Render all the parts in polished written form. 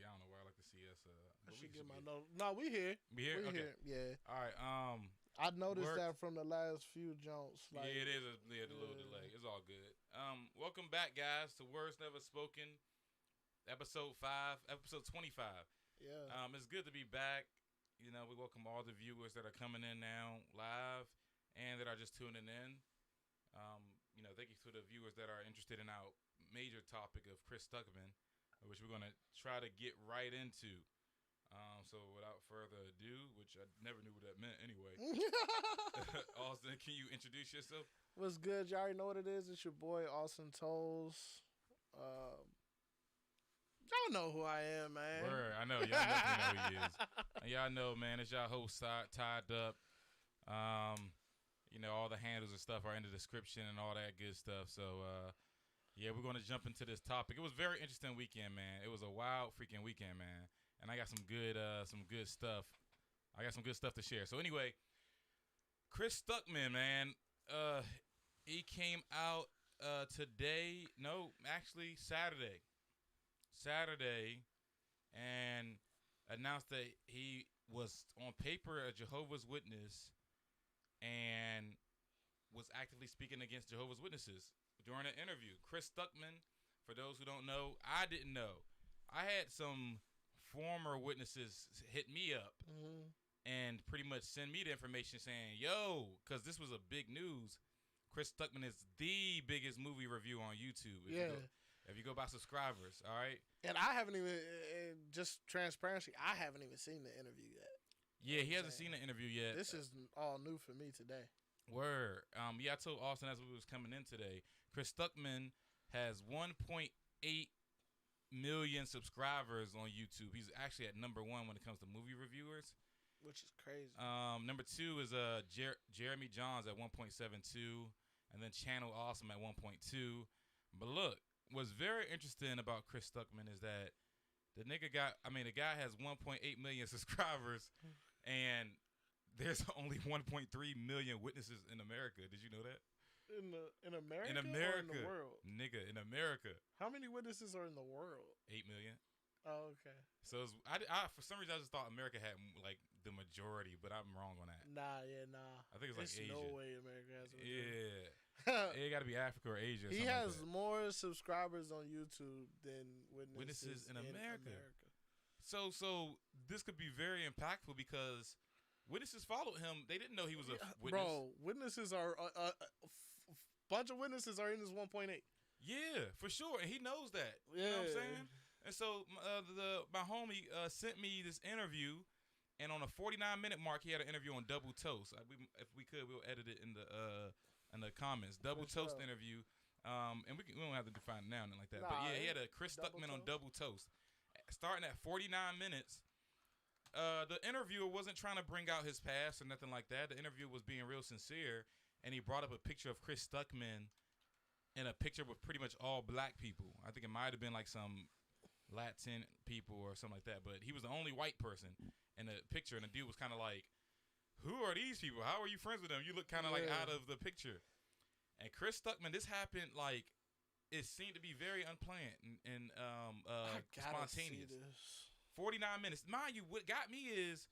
I don't know where I like to see us. I should get my note. No, we here. We here? We Okay. here. Yeah. All right. I noticed that from the last few jumps. Like, yeah, it is a little delay. It's all good. Welcome back, guys, to Words Never Spoken, episode 25. Yeah. It's good to be back. You know, we welcome all the viewers that are coming in now live and that are just tuning in. You know, thank you to the viewers that are interested in our major topic of Chris Stuckmann, which we're going to try to get right into. So without further ado, which I never knew what that meant anyway. Austin, can you introduce yourself? What's good? You already know what it is. It's your boy, Austin Tolles. Y'all know who I am, man. Word, I know. Y'all definitely know who he is. And y'all know, man, it's y'all host tied up. You know, all the handles and stuff are in the description and all that good stuff. So, yeah, we're going to jump into this topic. It was a very interesting weekend, man. It was a wild freaking weekend, man. And I got some good stuff. I got some good stuff to share. So anyway, Chris Stuckmann, man, he came out today. No, actually Saturday, and announced that he was on paper a Jehovah's Witness and was actively speaking against Jehovah's Witnesses during an interview. Chris Stuckmann, for those who don't know, I didn't know. I had some former witnesses hit me up and pretty much send me the information saying, yo, because this was a big news. Chris Stuckmann is the biggest movie review on YouTube. If you go by subscribers, all right? And I haven't even, just transparency, I haven't even seen the interview yet. Yeah, he hasn't seen the interview yet. This is all new for me today. Word. Yeah, I told Austin as we was coming in today, Chris Stuckmann has 1.8 million subscribers on YouTube. He's actually at number 1 when it comes to movie reviewers, which is crazy. Number 2 is Jeremy Johns at 1.72, and then Channel Awesome at 1.2. But look, what's very interesting about Chris Stuckmann is that the guy has 1.8 million subscribers, and there's only 1.3 million witnesses in America. Did you know that? In America? In America. Or in the world? Nigga, in America. How many witnesses are in the world? 8 million. Oh, okay. So I for some reason I just thought America had like the majority, but I'm wrong on that. Nah. I think it's like Asia. No way America has a majority. Yeah. It got to be Africa or Asia. Or he has more subscribers on YouTube than witnesses in America. So this could be very impactful because witnesses followed him. They didn't know he was a witness. Bro, witnesses are a bunch of witnesses are in this 1.8. Yeah, for sure, and he knows that. Yeah. You know what I'm saying? And so my homie sent me this interview, and on a 49-minute mark, he had an interview on Double Toast. If we could, we'll edit it in the comments. Double Toast interview, and we don't have to define it now and like that. But yeah, he had a Chris Stuckmann on Double Toast, starting at 49 minutes. The interviewer wasn't trying to bring out his past or nothing like that. The interviewer was being real sincere, and he brought up a picture of Chris Stuckmann and a picture with pretty much all black people. I think it might have been like some Latin people or something like that, but he was the only white person in the picture, and the dude was kind of like, who are these people? How are you friends with them? You look kind of like out of the picture. And Chris Stuckmann, this happened like, it seemed to be very unplanned and spontaneous. 49 minutes. Mind you, what got me is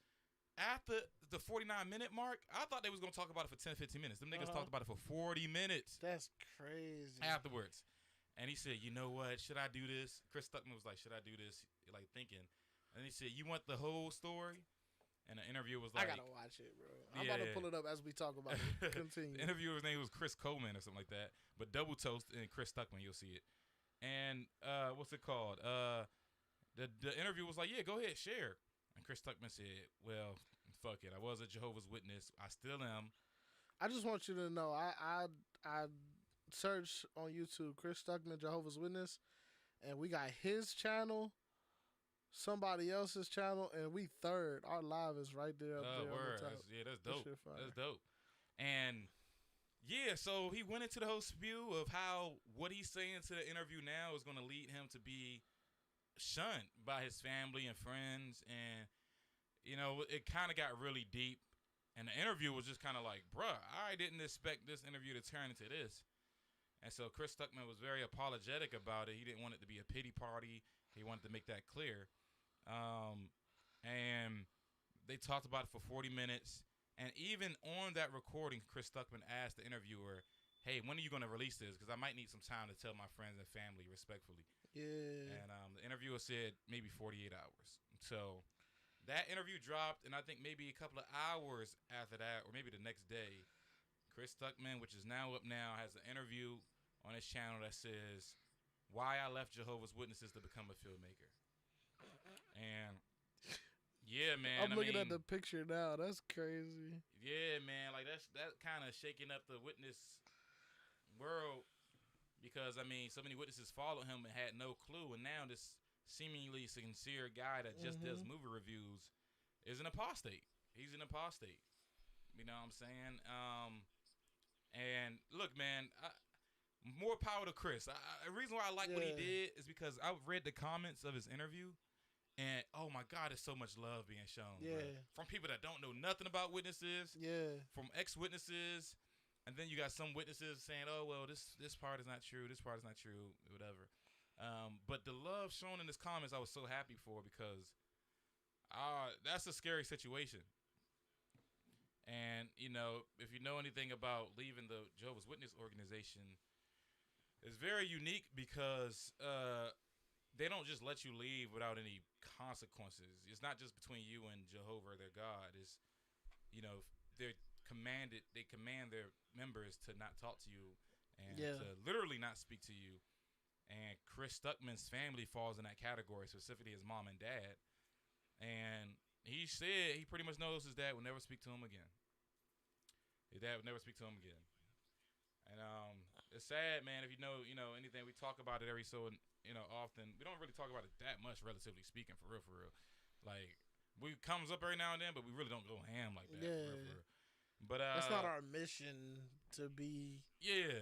after the 49-minute mark, I thought they was going to talk about it for 10, 15 minutes. Them niggas talked about it for 40 minutes. That's crazy. Afterwards. And he said, you know what? Should I do this? Chris Stuckmann was like, should I do this? Like thinking. And he said, you want the whole story? And the interviewer was like, I got to watch it, bro. I'm about to pull it up as we talk about it. Continue. The interviewer's name was Chris Coleman or something like that. But Double Toast and Chris Stuckmann, you'll see it. And what's it called? The interview was like, yeah, go ahead, share. And Chris Stuckmann said, well, fuck it. I was a Jehovah's Witness. I still am. I just want you to know, I searched on YouTube Chris Stuckmann, Jehovah's Witness, and we got his channel, somebody else's channel, and we third. Our live is right there up there on the top. That's dope. That's dope. And yeah, so he went into the whole spew of how what he's saying to the interview now is going to lead him to be shunned by his family and friends, and you know, it kind of got really deep, and the interview was just kind of like, bruh, I didn't expect this interview to turn into this. And so Chris Stuckmann was very apologetic about it. He didn't want it to be a pity party. He wanted to make that clear. And they talked about it for 40 minutes. And even on that recording, Chris Stuckmann asked the interviewer, "Hey, when are you going to release this? Because I might need some time to tell my friends and family respectfully." Yeah. And the interviewer said maybe 48 hours. So that interview dropped, and I think maybe a couple of hours after that, or maybe the next day, Chris Stuckmann, which is now up now, has an interview on his channel that says, "Why I left Jehovah's Witnesses to become a filmmaker." And yeah, man. I'm looking at the picture now. That's crazy. Yeah, man. Like that kind of shaking up the witness world, because I mean, so many witnesses followed him and had no clue, and now this seemingly sincere guy that just does movie reviews is an apostate. He's an apostate. You know what I'm saying? And look, man, more power to Chris. The reason why I like what he did is because I read the comments of his interview, and oh my God, there's so much love being shown. Yeah. Bro. From people that don't know nothing about witnesses. Yeah. From ex-witnesses, and then you got some witnesses saying, "Oh well, this part is not true. This part is not true. Whatever." But the love shown in his comments, I was so happy for, because that's a scary situation. And, you know, if you know anything about leaving the Jehovah's Witness organization, it's very unique because they don't just let you leave without any consequences. It's not just between you and Jehovah, their God. It's, you know, they command their members to not talk to you and to literally not speak to you. And Chris Stuckmann's family falls in that category, specifically his mom and dad. And he said he pretty much knows his dad will never speak to him again. His dad would never speak to him again. And it's sad, man. If you know anything, we talk about it every so often. We don't really talk about it that much, relatively speaking, for real. Like, we comes up every now and then, but we really don't go ham like that. Yeah. For real. But that's not our mission to be. Yeah.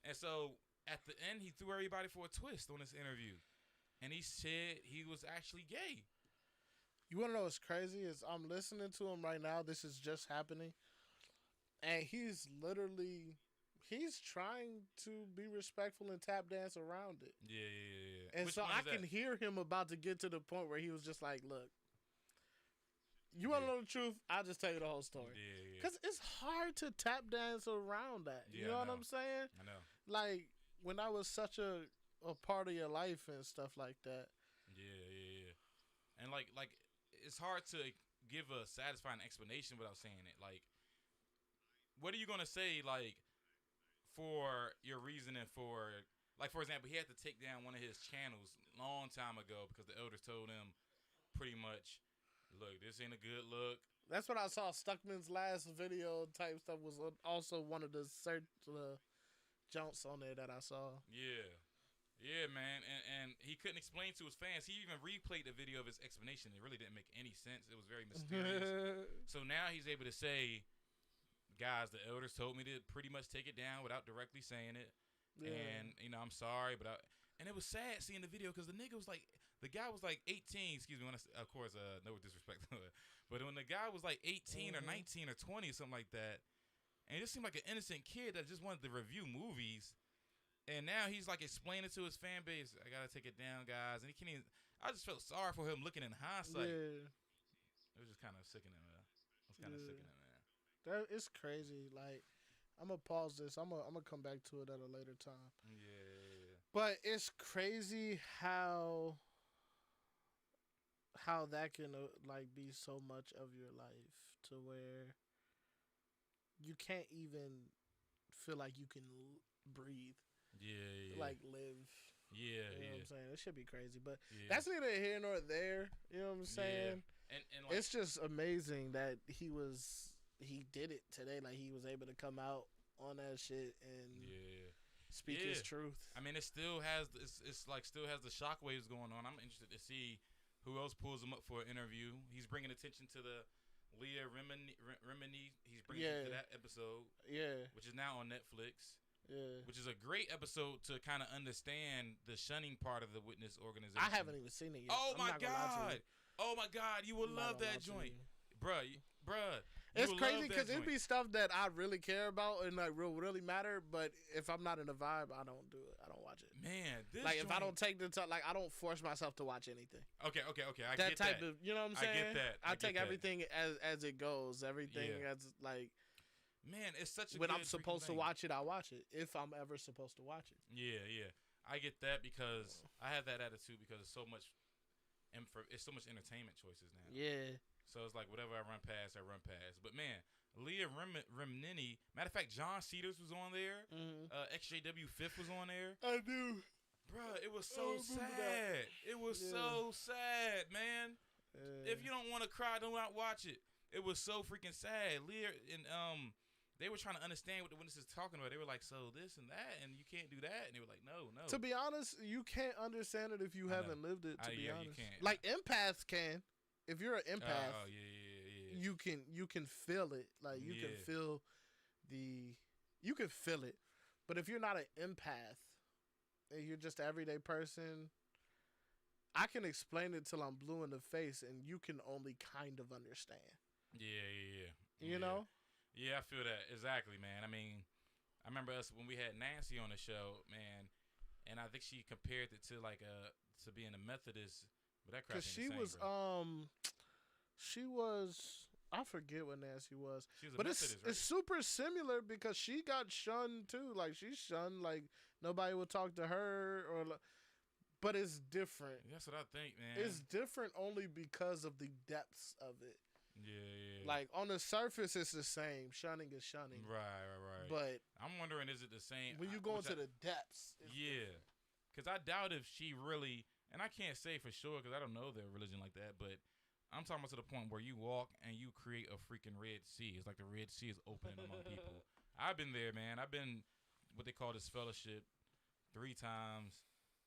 And so at the end, he threw everybody for a twist on this interview, and he said he was actually gay. You want to know what's crazy? Is I'm listening to him right now. This is just happening. And he's trying to be respectful and tap dance around it. Yeah. And so I can hear him about to get to the point where he was just like, look, you want to know the truth? I'll just tell you the whole story. Yeah. Because it's hard to tap dance around that. You know what I'm saying? I know. Like, when I was such a part of your life and stuff like that. Yeah. And like it's hard to give a satisfying explanation without saying it. Like, what are you gonna say, like, for your reasoning for, like, for example, he had to take down one of his channels long time ago because the elders told him pretty much, look, this ain't a good look. That's what I saw. Stuckmann's last video type stuff was also one of the search jumps on there that I saw. Yeah, man. And he couldn't explain to his fans. He even replayed the video of his explanation. It really didn't make any sense. It was very mysterious. So now he's able to say, guys, the elders told me to pretty much take it down without directly saying it. Yeah. And, I'm sorry, but and it was sad seeing the video because the guy was like 18, excuse me, of course, no disrespect, but when the guy was like 18 or 19 or 20 or something like that, and it just seemed like an innocent kid that just wanted to review movies, and now he's like explaining to his fan base, I gotta take it down, guys, and he can't even, I just felt sorry for him looking in hindsight. Yeah. It was just kind of sickening, man. It's crazy. Like, I'm gonna pause this. I'm gonna come back to it at a later time. Yeah. But it's crazy how that can like be so much of your life to where you can't even feel like you can breathe. Yeah. Like live. Yeah. You know what I'm saying? It should be crazy, but that's neither here nor there. You know what I'm saying? Yeah. And like, it's just amazing that he did it today. Like, he was able to come out on that shit and speak his truth. I mean, it still has still has the shockwaves going on. I'm interested to see who else pulls him up for an interview. He's bringing attention to the Leah Remini. He's bringing it to that episode. Yeah. Which is now on Netflix. Yeah. Which is a great episode to kind of understand the shunning part of the witness organization. I haven't even seen it yet. Oh, my God. You will love that joint. Bruh. It's crazy because it'd be stuff that I really care about and like really matter. But if I'm not in the vibe, I don't do it. I don't watch it. Man, this like if I don't take the time, like I don't force myself to watch anything. Okay. I get that that. type of, you know what I'm saying? I get that. I take everything as it goes. Everything as like. Man, it's such a when good I'm supposed to watch it, I watch it. If I'm ever supposed to watch it. Yeah. I get that because I have that attitude because it's so much entertainment choices now. Yeah. So it's like whatever I run past. But man, Leah Remini, matter of fact, John Cedars was on there. XJW Fifth was on there. I do. Bruh, it was so sad. It was so sad, man. If you don't want to cry, do not watch it. It was so freaking sad. Leah and they were trying to understand what the witnesses talking about. They were like, so this and that, and you can't do that. And they were like, no. To be honest, you can't understand it if you haven't lived it, to be honest. You can't. Like, empaths can. If you're an empath, yeah. you can feel it. Like, you can feel you can feel it. But if you're not an empath, and you're just an everyday person, I can explain it till I'm blue in the face, and you can only kind of understand. Yeah. You know? Yeah, I feel that. Exactly, man. I mean, I remember us when we had Nancy on the show, man, and I think she compared it to like to being a Methodist, but that crap ain't the same, she was I forget what Nancy was. She was a but Methodist, right? It's super similar because she got shunned too. Like she's shunned, like nobody would talk to her but it's different. That's what I think, man. It's different only because of the depths of it. Yeah. Like on the surface, it's the same. Shunning is shunning. Right. But I'm wondering, is it the same when you go into the depths? Yeah, because I doubt if she really, and I can't say for sure because I don't know their religion like that. But I'm talking about to the point where you walk and you create a freaking Red Sea. It's like the Red Sea is opening among people. I've been there, man. I've been what they call this fellowship 3 times.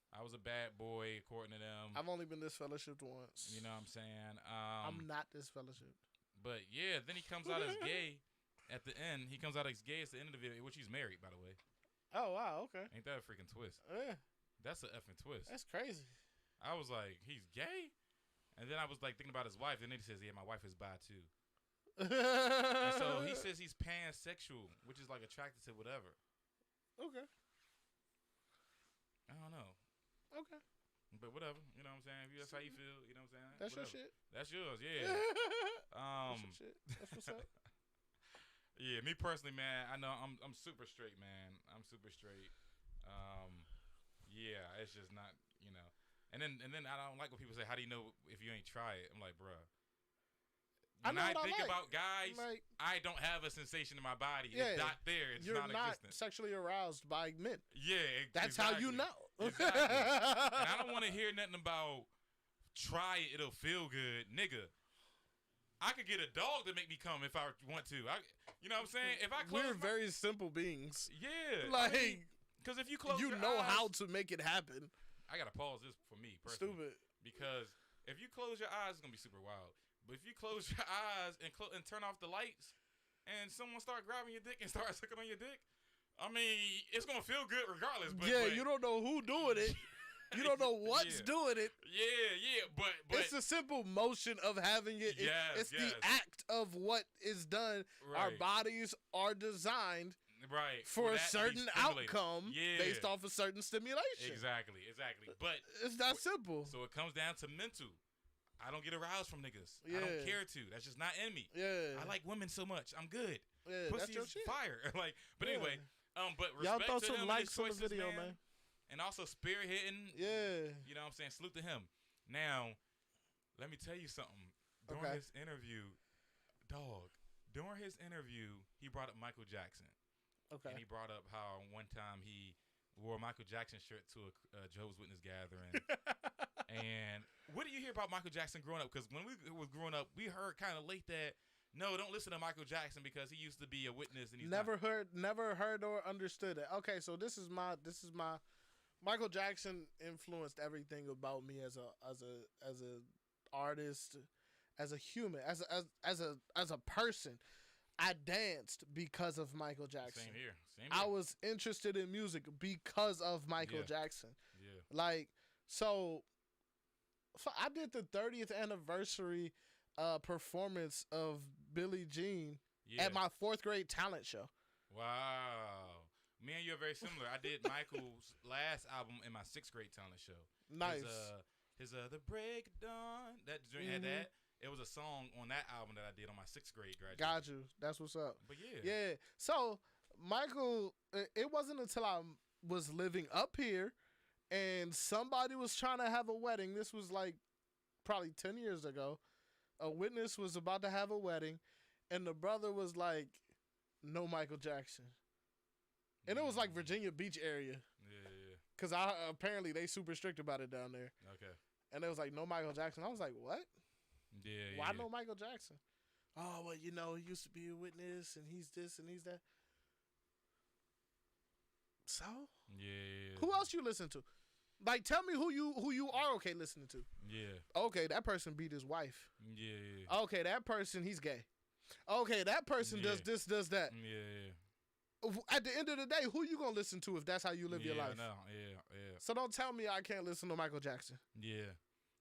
I was a bad boy, according to them. I've only been disfellowshipped once. You know what I'm saying? I'm not disfellowshipped. But, yeah, then he comes out as gay at the end. He comes out as gay at the end of the video, which he's married, by the way. Oh, wow, okay. Ain't that a freaking twist? Yeah. That's an effing twist. That's crazy. I was like, he's gay? And then I was, like, thinking about his wife. And then he says, yeah, my wife is bi, too. And so he says he's pansexual, which is, like, attracted to whatever. Okay. I don't know. Okay. But whatever, you know what I'm saying? If that's how you feel, you know what I'm saying? That's whatever. your shit. That's yours, yeah. That's your shit. That's what's up. Yeah, me personally, man, I know I'm super straight, man. I'm super straight. Yeah, it's just not, you know. And then I don't like when people say, how do you know if you ain't try it? I'm like, bruh. When I think about guys, like, I don't have a sensation in my body. Yeah, it's not there. It's you're non-existent. Not sexually aroused by men. Yeah, that's exactly. how you know. Exactly. And I don't want to hear nothing about try it, it'll feel good, nigga. I could get a dog to make me come if I want to. You know what I'm saying? If I close we're very simple beings. Yeah, like because if you close, you your know eyes, how to make it happen. I gotta pause this for me personally. Stupid. Because if you close your eyes, it's gonna be super wild. But if you close your eyes and turn off the lights, and someone start grabbing your dick and start sucking on your dick, I mean, it's gonna feel good regardless. But you don't know who doing it. You don't know what's doing it. Yeah. But it's the simple motion of having it. It's the act of what is done. Right. Our bodies are designed for a certain outcome based off a certain stimulation. Exactly. But it's that simple. So it comes down to mental. I don't get aroused from niggas. I don't care to. That's just not in me. Yeah. I like women so much. I'm good. Yeah, pussy is fire. But anyway, but respect y'all throw to some him likes on the video, man. And also spearheading. Yeah. You know what I'm saying? Salute to him. Now, let me tell you something. During his interview, he brought up Michael Jackson. Okay. And he brought up how one time he wore a Michael Jackson shirt to a Jehovah's Witness gathering. And what do you hear about Michael Jackson growing up? Because when we was growing up, we heard kind of late that no, don't listen to Michael Jackson because he used to be a witness and he's never heard or understood it. Okay, so this is my Michael Jackson influenced everything about me as a artist, as a human, as a person. I danced because of Michael Jackson. Same here. I was interested in music because of Michael Jackson. Yeah. Like, so I did the 30th anniversary performance of Billie Jean Yeah. at my 4th grade talent show. Wow. Me and you are very similar. I did Michael's last album in my 6th grade talent show. Nice. His The Break of Dawn. That joint had that. It was a song on that album that I did on my 6th grade graduation. Got you. That's what's up. But yeah. Yeah. So Michael, it wasn't until I was living up here and somebody was trying to have a wedding. This was like probably 10 years ago. A witness was about to have a wedding, and the brother was like, no Michael Jackson. And it was like Virginia Beach area. Yeah. Because apparently they super strict about it down there. Okay. And it was like, no Michael Jackson. I was like, what? Yeah. Why no Michael Jackson? Oh, well, you know, he used to be a witness, and he's this and he's that. So? Yeah. Who else you listen to? Like, tell me who you are okay listening to. Yeah. Okay, that person beat his wife. Yeah. Okay, that person, he's gay. Okay, that person does this, does that. Yeah. At the end of the day, who you gonna listen to if that's how you live your life? No. Yeah. So don't tell me I can't listen to Michael Jackson. Yeah.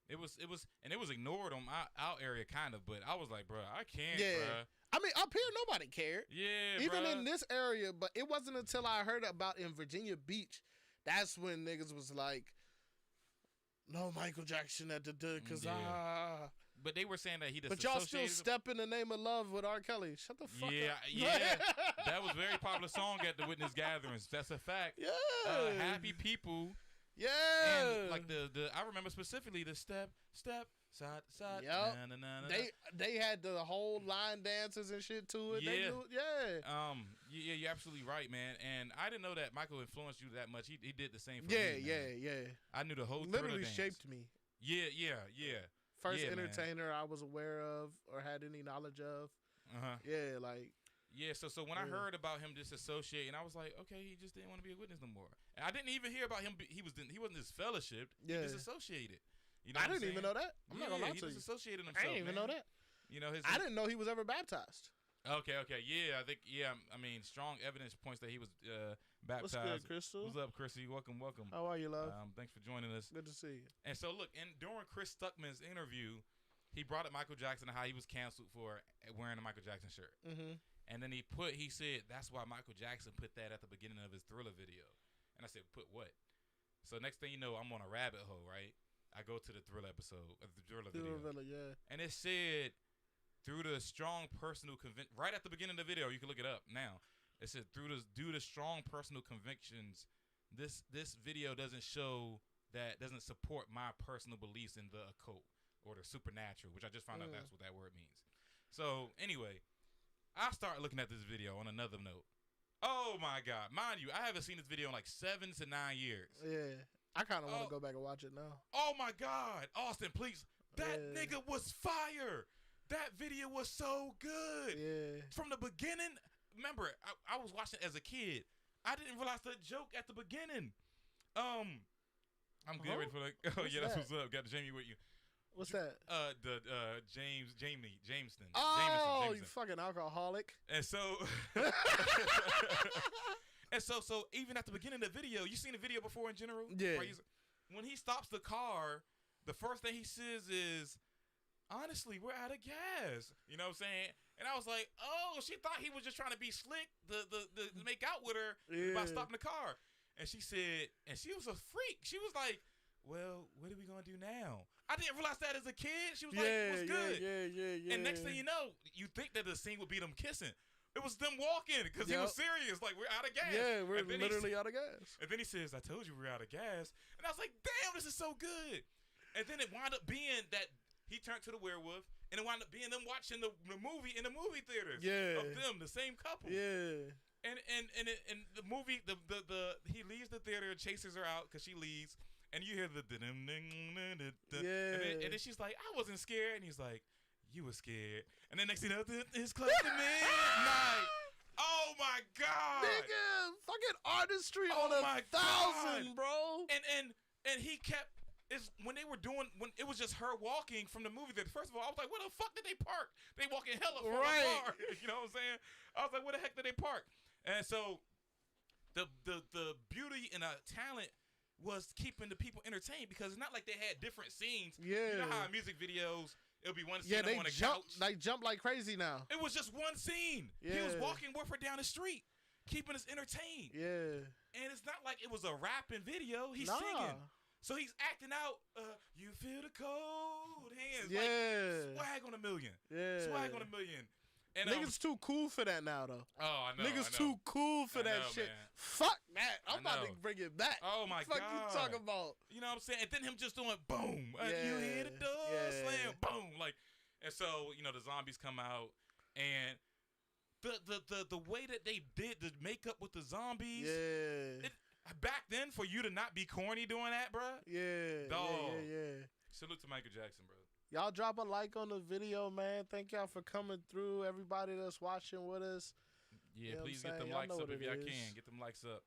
It was ignored on our area kind of, but I was like, bro, I can't, Yeah. bro. I mean, up here nobody cared. Yeah, Even bruh. in this area, but it wasn't until I heard about in Virginia Beach, that's when niggas was like, no Michael Jackson at the because But they were saying that he just But y'all still step in the name of love with R. Kelly. Shut the fuck up. Yeah. That was a very popular song at the witness gatherings. That's a fact. Yeah. Happy people. Yeah. And like the I remember specifically the step, side to side. Yep. Na, na, na, na. They had the whole line dances and shit to it. Yeah. They knew, Yeah, you're absolutely right, man. And I didn't know that Michael influenced you that much. He did the same for yeah, me. yeah. I knew the whole literally dance. shaped me. Yeah. First Yeah, entertainer I was aware of or had any knowledge of. Yeah, like. Yeah, so when I heard about him disassociating, I was like, okay, he just didn't want to be a witness no more. And I didn't even hear about him. He wasn't disfellowshipped. Yeah. He disassociated. You know I didn't even know that. I'm not gonna lie to you. He disassociated himself. I didn't even know that. You know, I didn't know he was ever baptized. Okay. Yeah, I think, I mean, strong evidence points that he was baptized. What's good, Crystal? What's up, Chrissy? Welcome. How are you, love? Thanks for joining us. Good to see you. And so, look, during Chris Stuckmann's interview, he brought up Michael Jackson and how he was canceled for wearing a Michael Jackson shirt. Mm-hmm. And then he said, that's why Michael Jackson put that at the beginning of his Thriller video. And I said, put what? So next thing you know, I'm on a rabbit hole, right? I go to the Thriller episode, the Thriller video. Yeah. And it said, through the strong personal conviction, right at the beginning of the video, you can look it up now. It said, due to strong personal convictions, this video doesn't support my personal beliefs in the occult or the supernatural, which I just found out that's what that word means. So anyway, I start looking at this video on another note. Oh my God. Mind you, I haven't seen this video in like 7 to 9 years. Yeah. I kind of want to go back and watch it now. Oh my God. Austin, please. That nigga was fire. That video was so good. Yeah. From the beginning, remember, I was watching it as a kid. I didn't realize the joke at the beginning. I'm getting ready for that's what's up. Got the Jamie with you. What's that? Jameson. Oh, Jameson. you fucking alcoholic. And so, so even at the beginning of the video, you seen the video before in general? Yeah. When he stops the car, the first thing he says is, honestly, we're out of gas. You know what I'm saying? And I was like, oh, she thought he was just trying to be slick to make out with her by stopping the car. And she said, and she was a freak. She was like, well, what are we going to do now? I didn't realize that as a kid. She was like, what's good? Yeah. And next thing you know, you think that the scene would be them kissing. It was them walking because he was serious. Like, we're out of gas. Yeah, we're literally out of gas. And then he says, I told you we're out of gas. And I was like, damn, this is so good. And then it wound up being that he turned to the werewolf, and it wound up being them watching the movie in the movie theaters. Yeah. Of them, the same couple. Yeah. And the movie, he leaves the theater, chases her out because she leaves. And you hear the and then she's like, I wasn't scared. And he's like, you were scared. And then next thing you know, it's close to midnight. Oh my God. Nigga, fucking artistry on 1,000, bro. And he kept, when it was just her walking from the movie theater. First of all, I was like, where the fuck did they park? They walking hella far. You know what I'm saying? I was like, where the heck did they park? And so the beauty and talent was keeping the people entertained because it's not like they had different scenes. Yeah. You know how in music videos It'll be one scene on a couch. They jump like crazy now. It was just one scene. Yeah. He was walking with her down the street, keeping us entertained. Yeah. And it's not like it was a rapping video. He's singing. So he's acting out, you feel the cold hands. Yeah. Like, swag on a million. Yeah. Swag on a million. And, niggas too cool for that now, though. Oh, I know. Niggas too cool for that shit. Man. Fuck that. I'm about to bring it back. Oh, my God. Fuck you talking about? You know what I'm saying? And then him just doing boom. You hear the door slam. Boom. Like, and so, you know, the zombies come out. And the way that they did the makeup with the zombies. Yeah. Back then, for you to not be corny doing that, bro. Yeah. Dog. Yeah. Salute to Michael Jackson, bro. Y'all drop a like on the video, man. Thank y'all for coming through. Everybody that's watching with us. Yeah, you know please get them likes up if y'all can. Get them likes up.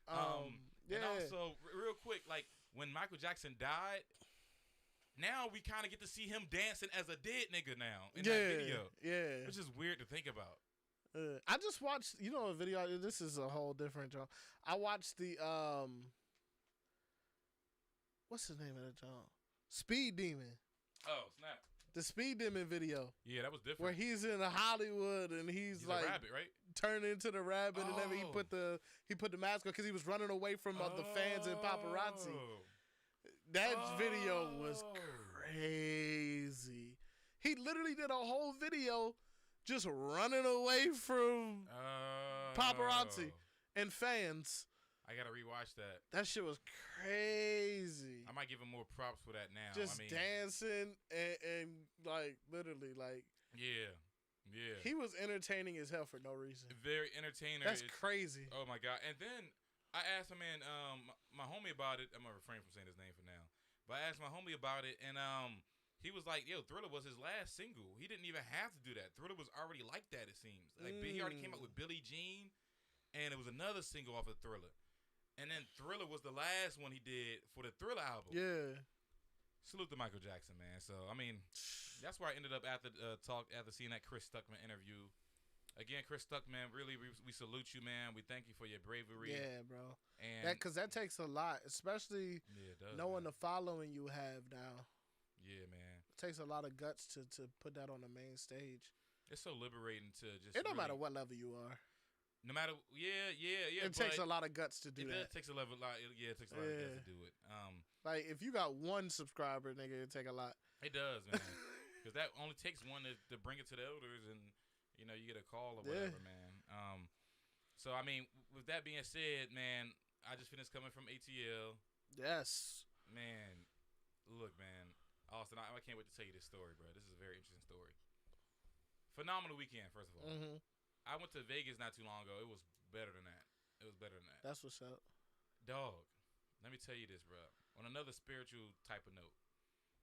And also, real quick, like when Michael Jackson died, now we kind of get to see him dancing as a dead nigga now in that video. Yeah. Which is weird to think about. I just watched, a video. This is a whole different job. I watched the what's the name of the job? Speed Demon. Oh, snap. The Speed Demon video. Yeah, that was different. Where he's in Hollywood and he's like a rabbit, right? Turned into the rabbit and then he put the mask on because he was running away from the fans and paparazzi. That video was crazy. He literally did a whole video just running away from paparazzi and fans. I gotta rewatch that. That shit was crazy. I might give him more props for that now. Just dancing and like literally like. Yeah. He was entertaining as hell for no reason. Very entertaining. That's crazy. Oh my God. And then I asked my man, my homie about it. I'm gonna refrain from saying his name for now. But I asked my homie about it, and he was like, "Yo, Thriller was his last single. He didn't even have to do that. Thriller was already like that. It seems like he already came out with Billie Jean, and it was another single off of Thriller." And then Thriller was the last one he did for the Thriller album. Yeah. Salute to Michael Jackson, man. So, I mean, that's where I ended up after seeing that Chris Stuckmann interview. Again, Chris Stuckmann, really, we salute you, man. We thank you for your bravery. Yeah, bro. And because that takes a lot, especially knowing the following you have now. Yeah, man. It takes a lot of guts to put that on the main stage. It's so liberating to just. It don't matter what level you are. No matter, It takes a lot of guts to do that. It takes a level, it takes a lot of guts to do it. Like if you got one subscriber, nigga, it take a lot. It does, man. Because that only takes one to bring it to the elders, and you get a call or whatever, man. So I mean, with that being said, man, I just finished coming from ATL. Yes, man. Look, man, Austin, I can't wait to tell you this story, bro. This is a very interesting story. Phenomenal weekend, first of all. Mm-hmm. I went to Vegas not too long ago. It was better than that. That's what's up. Dog, let me tell you this, bro. On another spiritual type of note.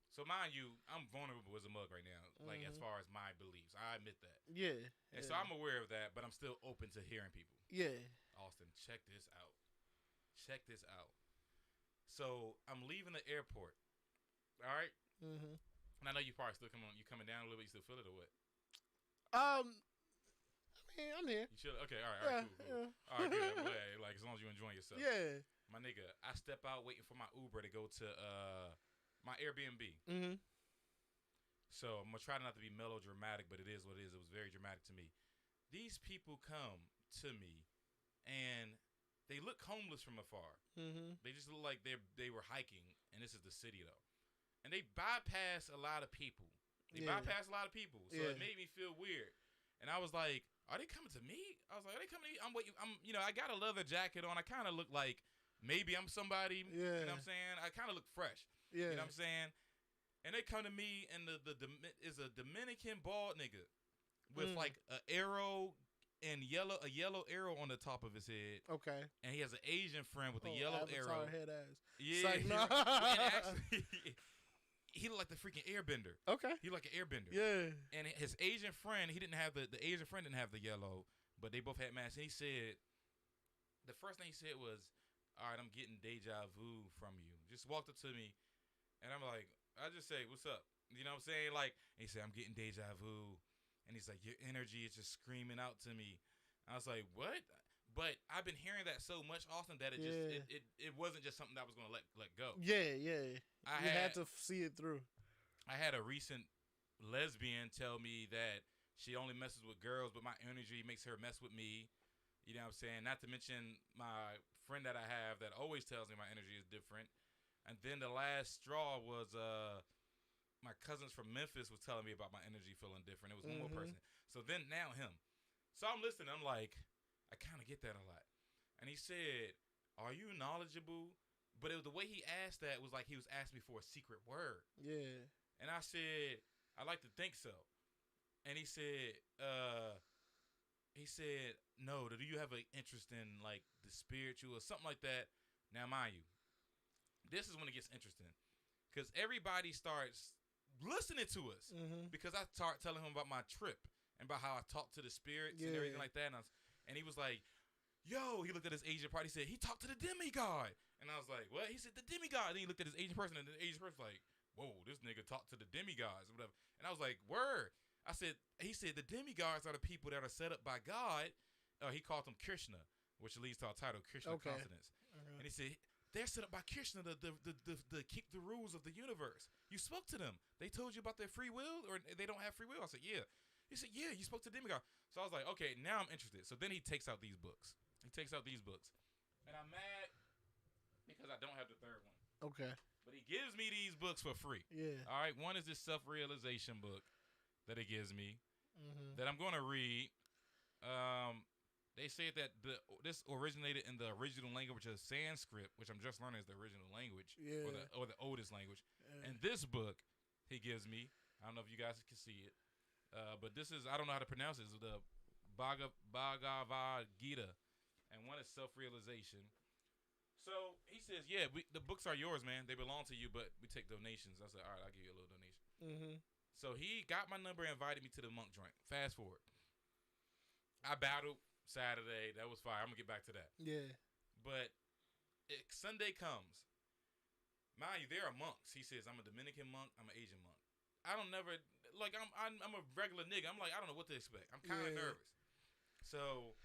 So mind you, I'm vulnerable as a mug right now, like as far as my beliefs. I admit that. Yeah. And so I'm aware of that, but I'm still open to hearing people. Yeah. Austin, check this out. So I'm leaving the airport. All right? Mm-hmm. And I know you probably still coming down a little bit. You still feel it or what? I'm here. You should. Okay, all right, cool. Yeah. All right, good. I'm glad. Like as long as you're enjoying yourself. Yeah. My nigga, I step out waiting for my Uber to go to my Airbnb. Mm-hmm. So I'm gonna try not to be melodramatic, but it is what it is. It was very dramatic to me. These people come to me, and they look homeless from afar. Mm-hmm. They just look like they were hiking, and this is the city though. And they bypass a lot of people. So it made me feel weird. And I was like, are they coming to me? I was like, are they coming to me? I'm waiting. I got a leather jacket on. I kind of look like maybe I'm somebody. Yeah. You know what I'm saying? I kind of look fresh. Yeah. You know what I'm saying? And they come to me, and the is a Dominican bald nigga with like an arrow and a yellow arrow on the top of his head. Okay. And he has an Asian friend with a yellow arrow. Head ass. Yeah. Like, no. And actually, he looked like the freaking airbender. Okay. He looked like an airbender. Yeah. And his Asian friend, he didn't have the Asian friend didn't have the yellow, but they both had masks. And he said, the first thing he said was, all right, I'm getting deja vu from you. Just walked up to me, and I'm like, I just say, what's up? You know what I'm saying? Like, and he said, I'm getting deja vu. And he's like, your energy is just screaming out to me. I was like, what? But I've been hearing that so much, Austin, that it wasn't just something that I was going to let go. Yeah. You had to see it through. I had a recent lesbian tell me that she only messes with girls, but my energy makes her mess with me. You know what I'm saying? Not to mention my friend that I have that always tells me my energy is different. And then the last straw was my cousins from Memphis was telling me about my energy feeling different. It was one more person. So then now him. So I'm listening. I'm like, I kind of get that a lot. And he said, "Are you knowledgeable?" But it was the way he asked that was like he was asking me for a secret word. Yeah. And I said, "I like to think so." And he said, "No, do you have an interest in like the spiritual or something like that?" Now, mind you, this is when it gets interesting because everybody starts listening to us because I start telling him about my trip and about how I talk to the spirits and everything like that. And he was like, "Yo," he looked at his Asian part. He said, "He talked to the demigod." And I was like, "What?" He said, "The demigod." And then he looked at his Asian person, and the Asian person was like, "Whoa, this nigga talked to the demigods or whatever." And I was like, "Word." He said, "The demigods are the people that are set up by God." He called them Krsna, which leads to our title, Krsna Consonants. And he said, "They're set up by Krsna to keep the rules of the universe." You spoke to them. They told you about their free will, or they don't have free will? I said, "Yeah." He said, "Yeah, you spoke to demigod." So I was like, "Okay, now I'm interested." So then he takes out these books. And I'm mad because I don't have the third one. Okay. But he gives me these books for free. Yeah. All right. One is this self-realization book that he gives me that I'm going to read. They say that this originated in the original language of Sanskrit, which I'm just learning is the original language or the oldest language. And this book he gives me, I don't know if you guys can see it, but this is, I don't know how to pronounce it. It's the Bhagavad Gita, and one is self-realization. So he says, "Yeah, the books are yours, man. They belong to you, but we take donations." I said, "All right, I'll give you a little donation." So he got my number and invited me to the monk joint. Fast forward. I battled Saturday. That was fire. I'm going to get back to that. Yeah. But Sunday comes. Mind you, there are monks. He says, "I'm a Dominican monk. I'm an Asian monk." I don't never, like, I'm a regular nigga. I'm like, I don't know what to expect. I'm kind of nervous. So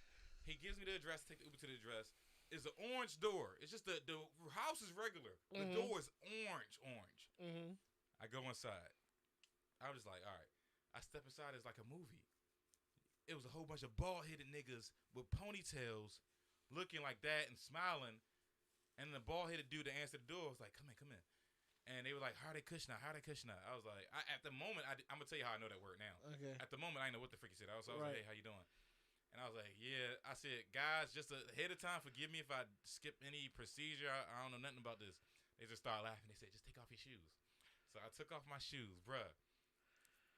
he gives me the address, take the Uber to the address. It's an orange door. It's just the house is regular. The door is orange. I go inside. I was like, all right. I step inside. It's like a movie. It was a whole bunch of bald-headed niggas with ponytails looking like that and smiling. And the bald-headed dude that answered the door was like, come in. And they were like, Hare Krishna. I was like, at the moment, I'm going to tell you how I know that word now. Okay. At the moment, I didn't know what the freak he said. I was like, "Hey, how you doing?" And I was like, "Yeah." I said, "Guys, just ahead of time, forgive me if I skip any procedure. I don't know nothing about this." They just started laughing. They said, "Just take off your shoes." So I took off my shoes, bruh.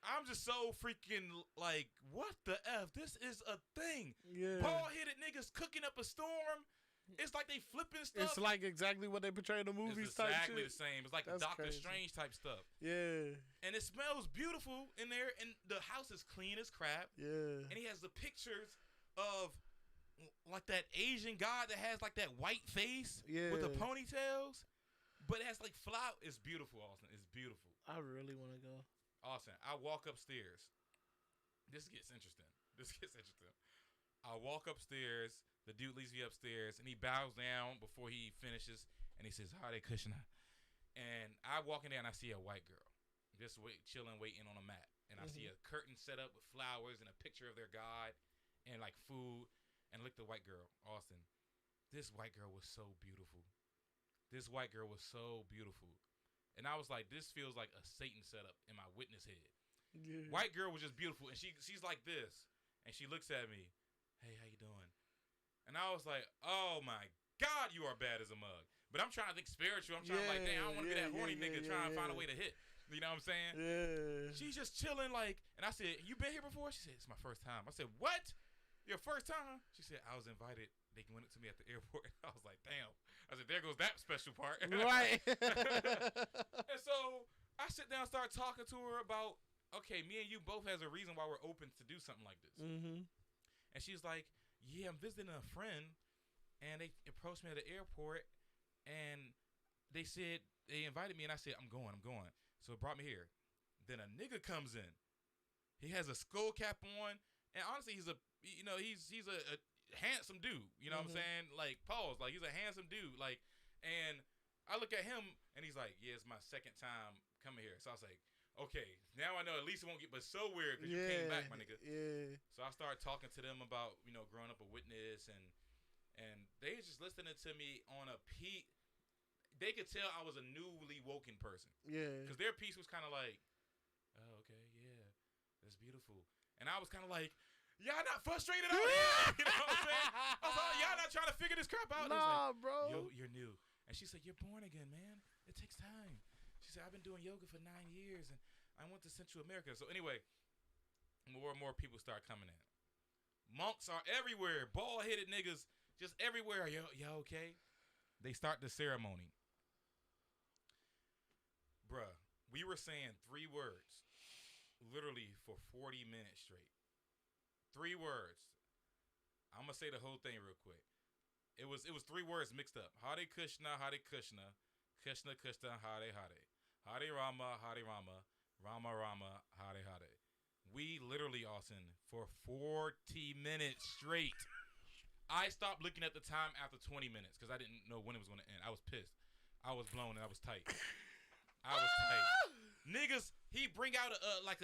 I'm just so freaking like, what the F? This is a thing. Yeah. Bald-headed niggas cooking up a storm. It's like they flipping stuff. It's like exactly what they portray in the movies. It's type exactly shit. the same. It's like That's Doctor crazy. Strange type stuff. Yeah. And it smells beautiful in there, and the house is clean as crap. Yeah. And he has the pictures of like that Asian god that has like that white face with the ponytails, but it has like flower. It's beautiful, Austin. It's beautiful. I really want to go. Austin, I walk upstairs. This gets interesting. I walk upstairs. The dude leads me upstairs, and he bows down before he finishes, and he says, "Hare Krishna." And I walk in there, and I see a white girl just chilling, waiting on a mat. And I see a curtain set up with flowers and a picture of their god and like food. And look, the white girl, Austin. This white girl was so beautiful. And I was like, this feels like a Satan setup in my witness head. Yeah. White girl was just beautiful, and she's like this, and she looks at me, "Hey, how you doing?" And I was like, "Oh my God, you are bad as a mug." But I'm trying to think spiritual. I'm trying to like, damn, I don't want to be that horny nigga trying to find a way to hit. You know what I'm saying? Yeah. She's just chilling like, and I said, "You been here before?" She said, "It's my first time." I said, "What? Your first time?" She said, "I was invited. They went up to me at the airport." I was like, "Damn." I said, "There goes that special part." Right. And so I sit down and start talking to her about, okay, me and you both has a reason why we're open to do something like this. And she's like, "Yeah, I'm visiting a friend, and they approached me at the airport, and they said they invited me, and I said, I'm going. So it brought me here. Then a nigga comes in. He has a skull cap on, and honestly, he's a handsome dude. You know what I'm saying? Like, pause. Like, he's a handsome dude. Like, and I look at him, and he's like, "Yeah, it's my second time coming here." So I was like, okay, now I know at least it won't get, but so weird because you came back, my nigga. Yeah. So I started talking to them about, growing up a witness, and they was just listening to me on a peak. They could tell I was a newly woken person. Yeah. Because their piece was kind of like, oh, okay, yeah, that's beautiful. And I was kind of like, y'all not frustrated out here? You know what I'm saying? I was like, y'all not trying to figure this crap out? Nah, like, bro. Yo, you're new. And she said, you're born again, man. It takes time. She said, I've been doing yoga for 9 years, and I went to Central America. So anyway, more and more people start coming in. Monks are everywhere. Bald-headed niggas just everywhere. Y'all okay? They start the ceremony. Bruh, we were saying 3 words literally for 40 minutes straight. 3 words. I'm going to say the whole thing real quick. It was 3 words mixed up. Hare Krishna, Hare Krishna, Krishna Krishna, Hare Hare. Hare Rama, Hare Rama, Rama Rama, Hare Hare. We literally, Austin, for 40 minutes straight. I stopped looking at the time after 20 minutes because I didn't know when it was going to end. I was pissed. I was blown and I was tight. Niggas, he bring out not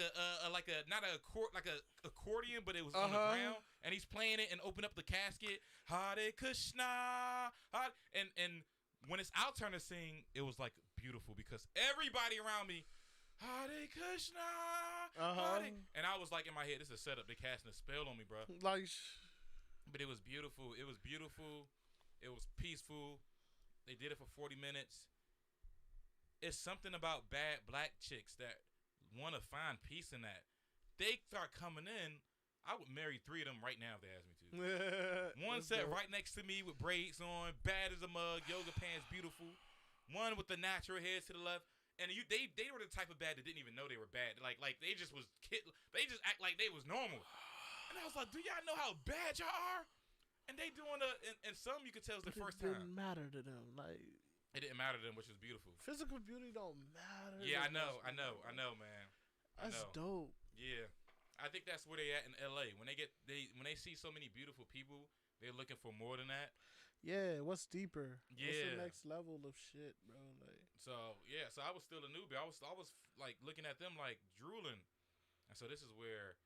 a accordion, but it was on the ground, and he's playing it and open up the casket. Hare Krishna, and when it's our turn to sing, it was like beautiful because everybody around me, Hare Krishna, Hare, and I was like in my head, this is a setup. They casting a spell on me, bro. But it was beautiful. It was beautiful. It was peaceful. They did it for 40 minutes. It's something about bad black chicks that want to find peace in that. They start coming in. I would marry 3 of them right now if they asked me to. One sat right next to me with braids on, bad as a mug, yoga pants, beautiful. One with the natural hair to the left. And they were the type of bad that didn't even know they were bad. Like they just was they just act like they was normal. And I was like, do y'all know how bad y'all are? And they doing and some you could tell it's the first time. It didn't matter to them. Like, it didn't matter to them, which was beautiful. Physical beauty don't matter. Yeah, I know, man. That's dope. Yeah, I think that's where they at in LA. When they see so many beautiful people, they're looking for more than that. Yeah, what's deeper? Yeah, what's the next level of shit, bro? Like, so I was still a newbie. I was like looking at them like drooling, and so this is where.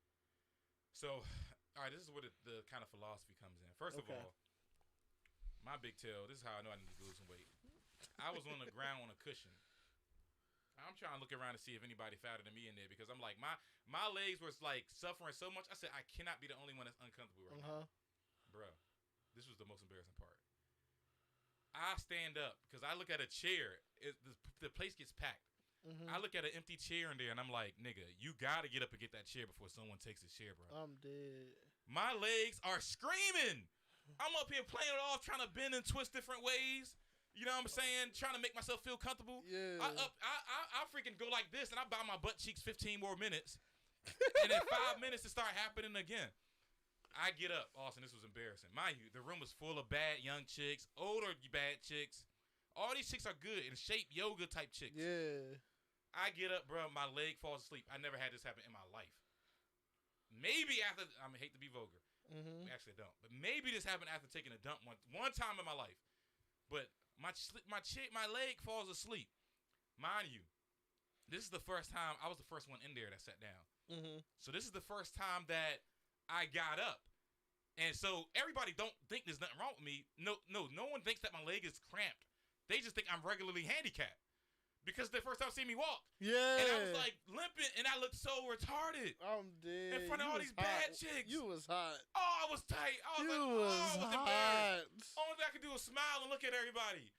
So, all right, this is where the kind of philosophy comes in. First of all, my big tail. This is how I know I need to lose some weight. I was on the ground on a cushion. I'm trying to look around to see if anybody fatter than me in there because I'm like my legs was like suffering so much. I said I cannot be the only one that's uncomfortable right now, bruh. This was the most embarrassing part. I stand up because I look at a chair. The place gets packed. I look at an empty chair in there and I'm like, nigga, you gotta get up and get that chair before someone takes his chair, bro. I'm dead. My legs are screaming. I'm up here playing it off, trying to bend and twist different ways. You know what I'm saying? Trying to make myself feel comfortable. Yeah. I freaking go like this, and I bow my butt cheeks 15 more minutes. And in 5 minutes, it start happening again. I get up. Austin, this was embarrassing. Mind you, the room was full of bad young chicks, older bad chicks. All these chicks are good in shape, yoga type chicks. Yeah. I get up, bro. My leg falls asleep. I never had this happen in my life. Maybe after, I hate to be vulgar. Actually, I don't. But maybe this happened after taking a dump one time in my life. But my leg falls asleep. Mind you, this is the first time I was the first one in there that sat down. So this is the first time that I got up, and so everybody don't think there's nothing wrong with me. No one thinks that my leg is cramped. They just think I'm regularly handicapped because the first time seeing me walk. Yeah, and I was like limping, and I looked so retarded. I'm dead. In front of all these bad chicks. You was hot. Oh, I was tight. I was embarrassed. Only thing I could do was smile and look at everybody.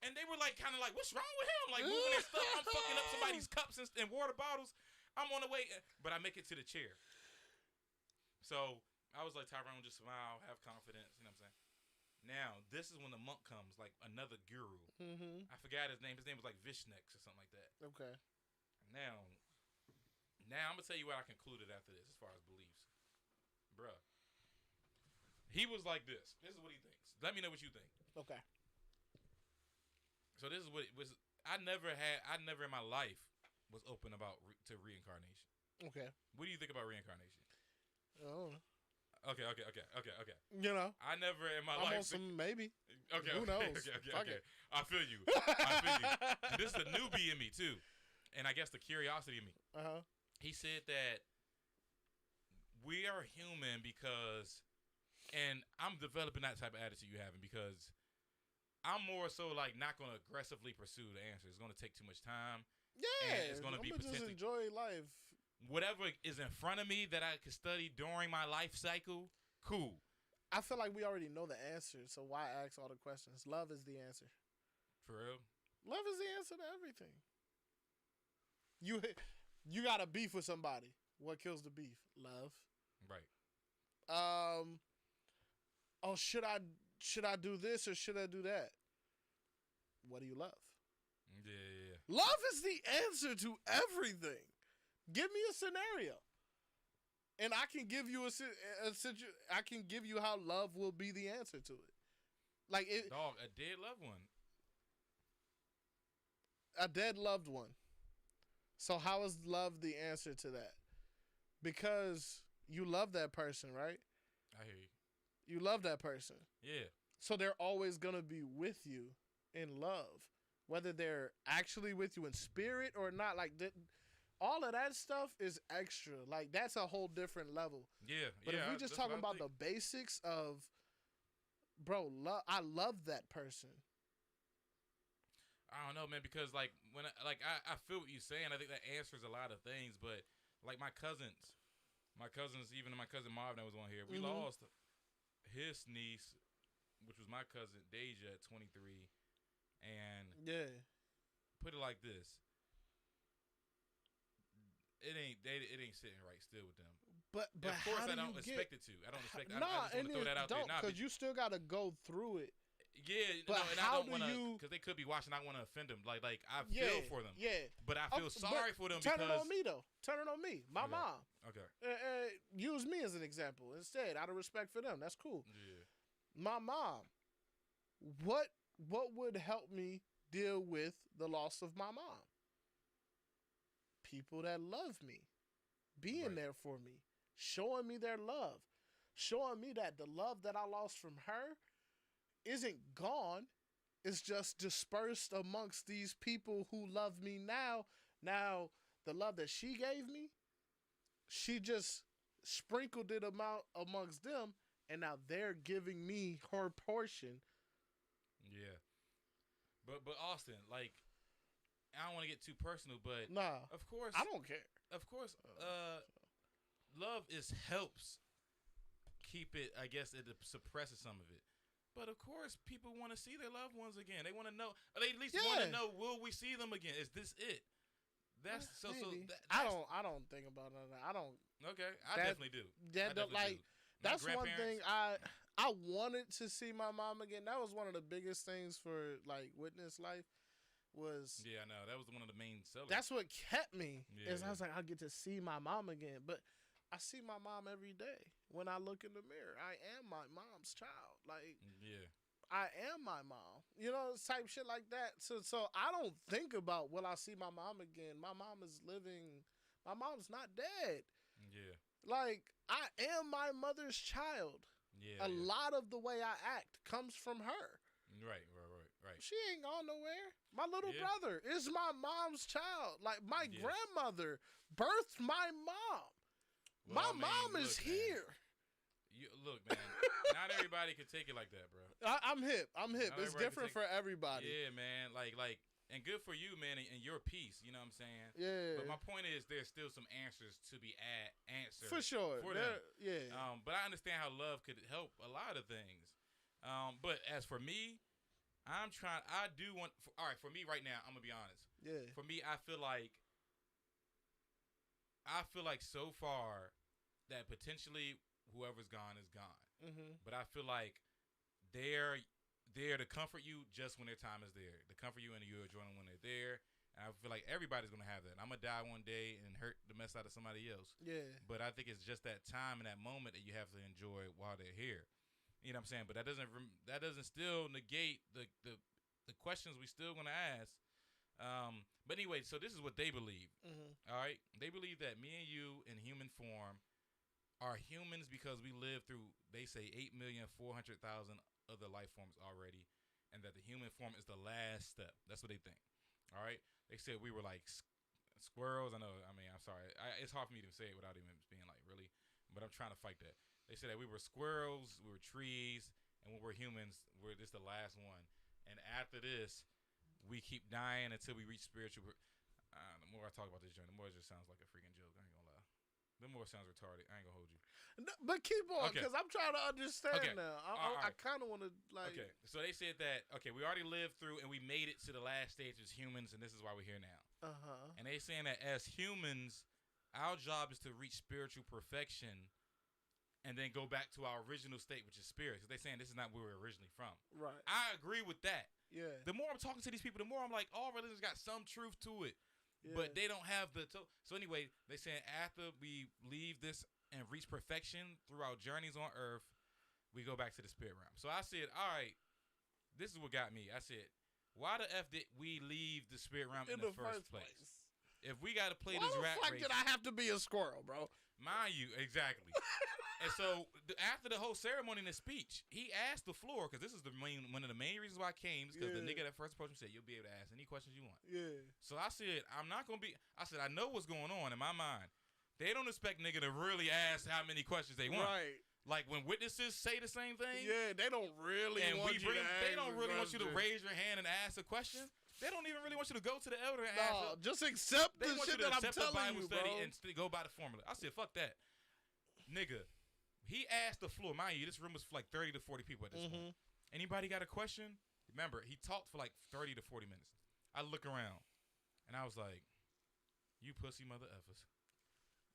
And they were like, kind of like, what's wrong with him? Like moving their stuff. I'm fucking up somebody's cups and water bottles. I'm on the way, but I make it to the chair. So I was like, Tyrone, just smile, have confidence. You know what I'm saying? Now, this is when the monk comes, like another guru. I forgot his name. His name was like Vishnex or something like that. Okay. Now I'm going to tell you what I concluded after this as far as beliefs. Bruh. He was like this. This is what he thinks. Let me know what you think. Okay. So this is what it was. I never in my life was open about to reincarnation. Okay. What do you think about reincarnation? Oh. Okay. You know, I never in my I'm life. on some maybe. Okay. Who knows? Okay. I feel you. This is the newbie in me too, and I guess the curiosity of me. He said that we are human because, and I'm developing that type of attitude you having because I'm more so like not going to aggressively pursue the answer. It's going to take too much time. Yeah, it's going to be just potentially enjoy life. Whatever is in front of me that I could study during my life cycle. Cool. I feel like we already know the answer, so why ask all the questions? Love is the answer. For real? Love is the answer to everything. You got a beef with somebody. What kills the beef? Love. Right. Oh, should I do this or should I do that? What do you love? Yeah. Love is the answer to everything. Give me a scenario, and I can give you I can give you how love will be the answer to it. Like it, dog, a dead loved one. A dead loved one. So how is love the answer to that? Because you love that person, right? I hear you. You love that person. Yeah. So they're always gonna be with you in love, whether they're actually with you in spirit or not. Like all of that stuff is extra. Like that's a whole different level. Yeah. But if we just talking about the basics of, bro, I love that person. I don't know, man, because like when I feel what you're saying. I think that answers a lot of things. But like my cousins, even my cousin Marvin that was on here, we lost his niece, which was my cousin Deja at 23, and put it like this. It ain't sitting right still with them. But of course I don't expect it to. I don't expect. I just want to throw that out there. Because you still got to go through it. Yeah, but no, and I don't want to, because they could be watching. I want to offend them. Like I feel for them. Yeah. But I feel sorry for them turn because. Turn it on me though. Turn it on me. My mom. Okay. Use me as an example instead, out of respect for them. That's cool. Yeah. My mom. What would help me deal with the loss of my mom? People that love me, being there for me, showing me their love, showing me that the love that I lost from her isn't gone. It's just dispersed amongst these people who love me now. Now, the love that she gave me, she just sprinkled it amongst them, and now they're giving me her portion. Yeah. But Austin, like, I don't want to get too personal, but nah, of course I don't care. Of course, love helps keep it. I guess it suppresses some of it. But of course, people want to see their loved ones again. They want to know. Or they at least want to know: will we see them again? Is this it? That's so. I don't think about that. I don't. Okay, I definitely do. That's one thing I wanted to see my mom again. That was one of the biggest things for like witness life. Was I know that was one of the main sellers. That's what kept me. I was like, I get to see my mom again, but I see my mom every day when I look in the mirror. I am my mom's child. Like, I am my mom. You know, type shit like that. So I don't think about, will I see my mom again? My mom is living. My mom's not dead. Yeah. Like, I am my mother's child. Yeah. A lot of the way I act comes from her. Right. She ain't gone nowhere. My little brother is my mom's child. Like, my grandmother birthed my mom. Well, my mom is here. Look, man. Not everybody can take it like that, bro. I'm hip. It's different for everybody. Yeah, man. Like, and good for you, man, and your peace. You know what I'm saying? Yeah. But my point is, there's still some answers to be answered for sure. For them. Yeah. But I understand how love could help a lot of things. But as for me, all right, for me right now, I'm gonna be honest. Yeah. For me, I feel like so far that potentially whoever's gone is gone. Mm-hmm. But I feel like they're there to comfort you just when their time is there. To comfort you and you enjoy them when they're there. And I feel like everybody's gonna have that. I'm gonna die one day and hurt the mess out of somebody else. Yeah. But I think it's just that time and that moment that you have to enjoy while they're here. You know what I'm saying? But that doesn't still negate the questions we still gonna ask. But anyway, so this is what they believe. Mm-hmm. All right, they believe that me and you in human form are humans because we live through, they say, 8,400,000 other life forms already, and that the human form is the last step. That's what they think. All right, they said we were like Squirrels, I know. I mean, I'm sorry. It's hard for me to say it without even being like really, but I'm trying to fight that. They said that we were squirrels, we were trees, and when we're humans, this the last one. And after this, we keep dying until we reach spiritual. The more I talk about this journey, the more it just sounds like a freaking joke. I ain't gonna lie. The more it sounds retarded. I ain't gonna hold you. No, but keep on, because I'm trying to understand now. I kind of want to like. Okay, so they said that we already lived through and we made it to the last stage as humans, and this is why we're here now. And they saying that as humans, our job is to reach spiritual perfection, and then go back to our original state, which is spirit. Because they're saying this is not where we're originally from. Right. I agree with that. Yeah. The more I'm talking to these people, the more I'm like, all religions got some truth to it. Yeah. But they don't have the... So anyway, they saying after we leave this and reach perfection through our journeys on earth, we go back to the spirit realm. So I said, all right, this is what got me. I said, why the F did we leave the spirit realm in the first place? If we got to play this rat race... Why the fuck did I have to be a squirrel, bro? Mind you, exactly. And so after the whole ceremony and the speech, he asked the floor, because this is one of the main reasons why I came, because the nigga that first approached me said, you'll be able to ask any questions you want. Yeah. So I said, I know what's going on in my mind. They don't expect nigga to really ask how many questions they want. Right. Like when witnesses say the same thing. Yeah, they don't really want you to ask. They don't really want you to raise your hand and ask a question. They don't even really want you to go to the elder and ask. Just accept the shit that I'm telling you, bro. And go by the formula. I said, fuck that. Nigga, he asked the floor. Mind you, this room was for like 30 to 40 people at this point. Anybody got a question? Remember, he talked for like 30 to 40 minutes. I look around, and I was like, you pussy mother effers.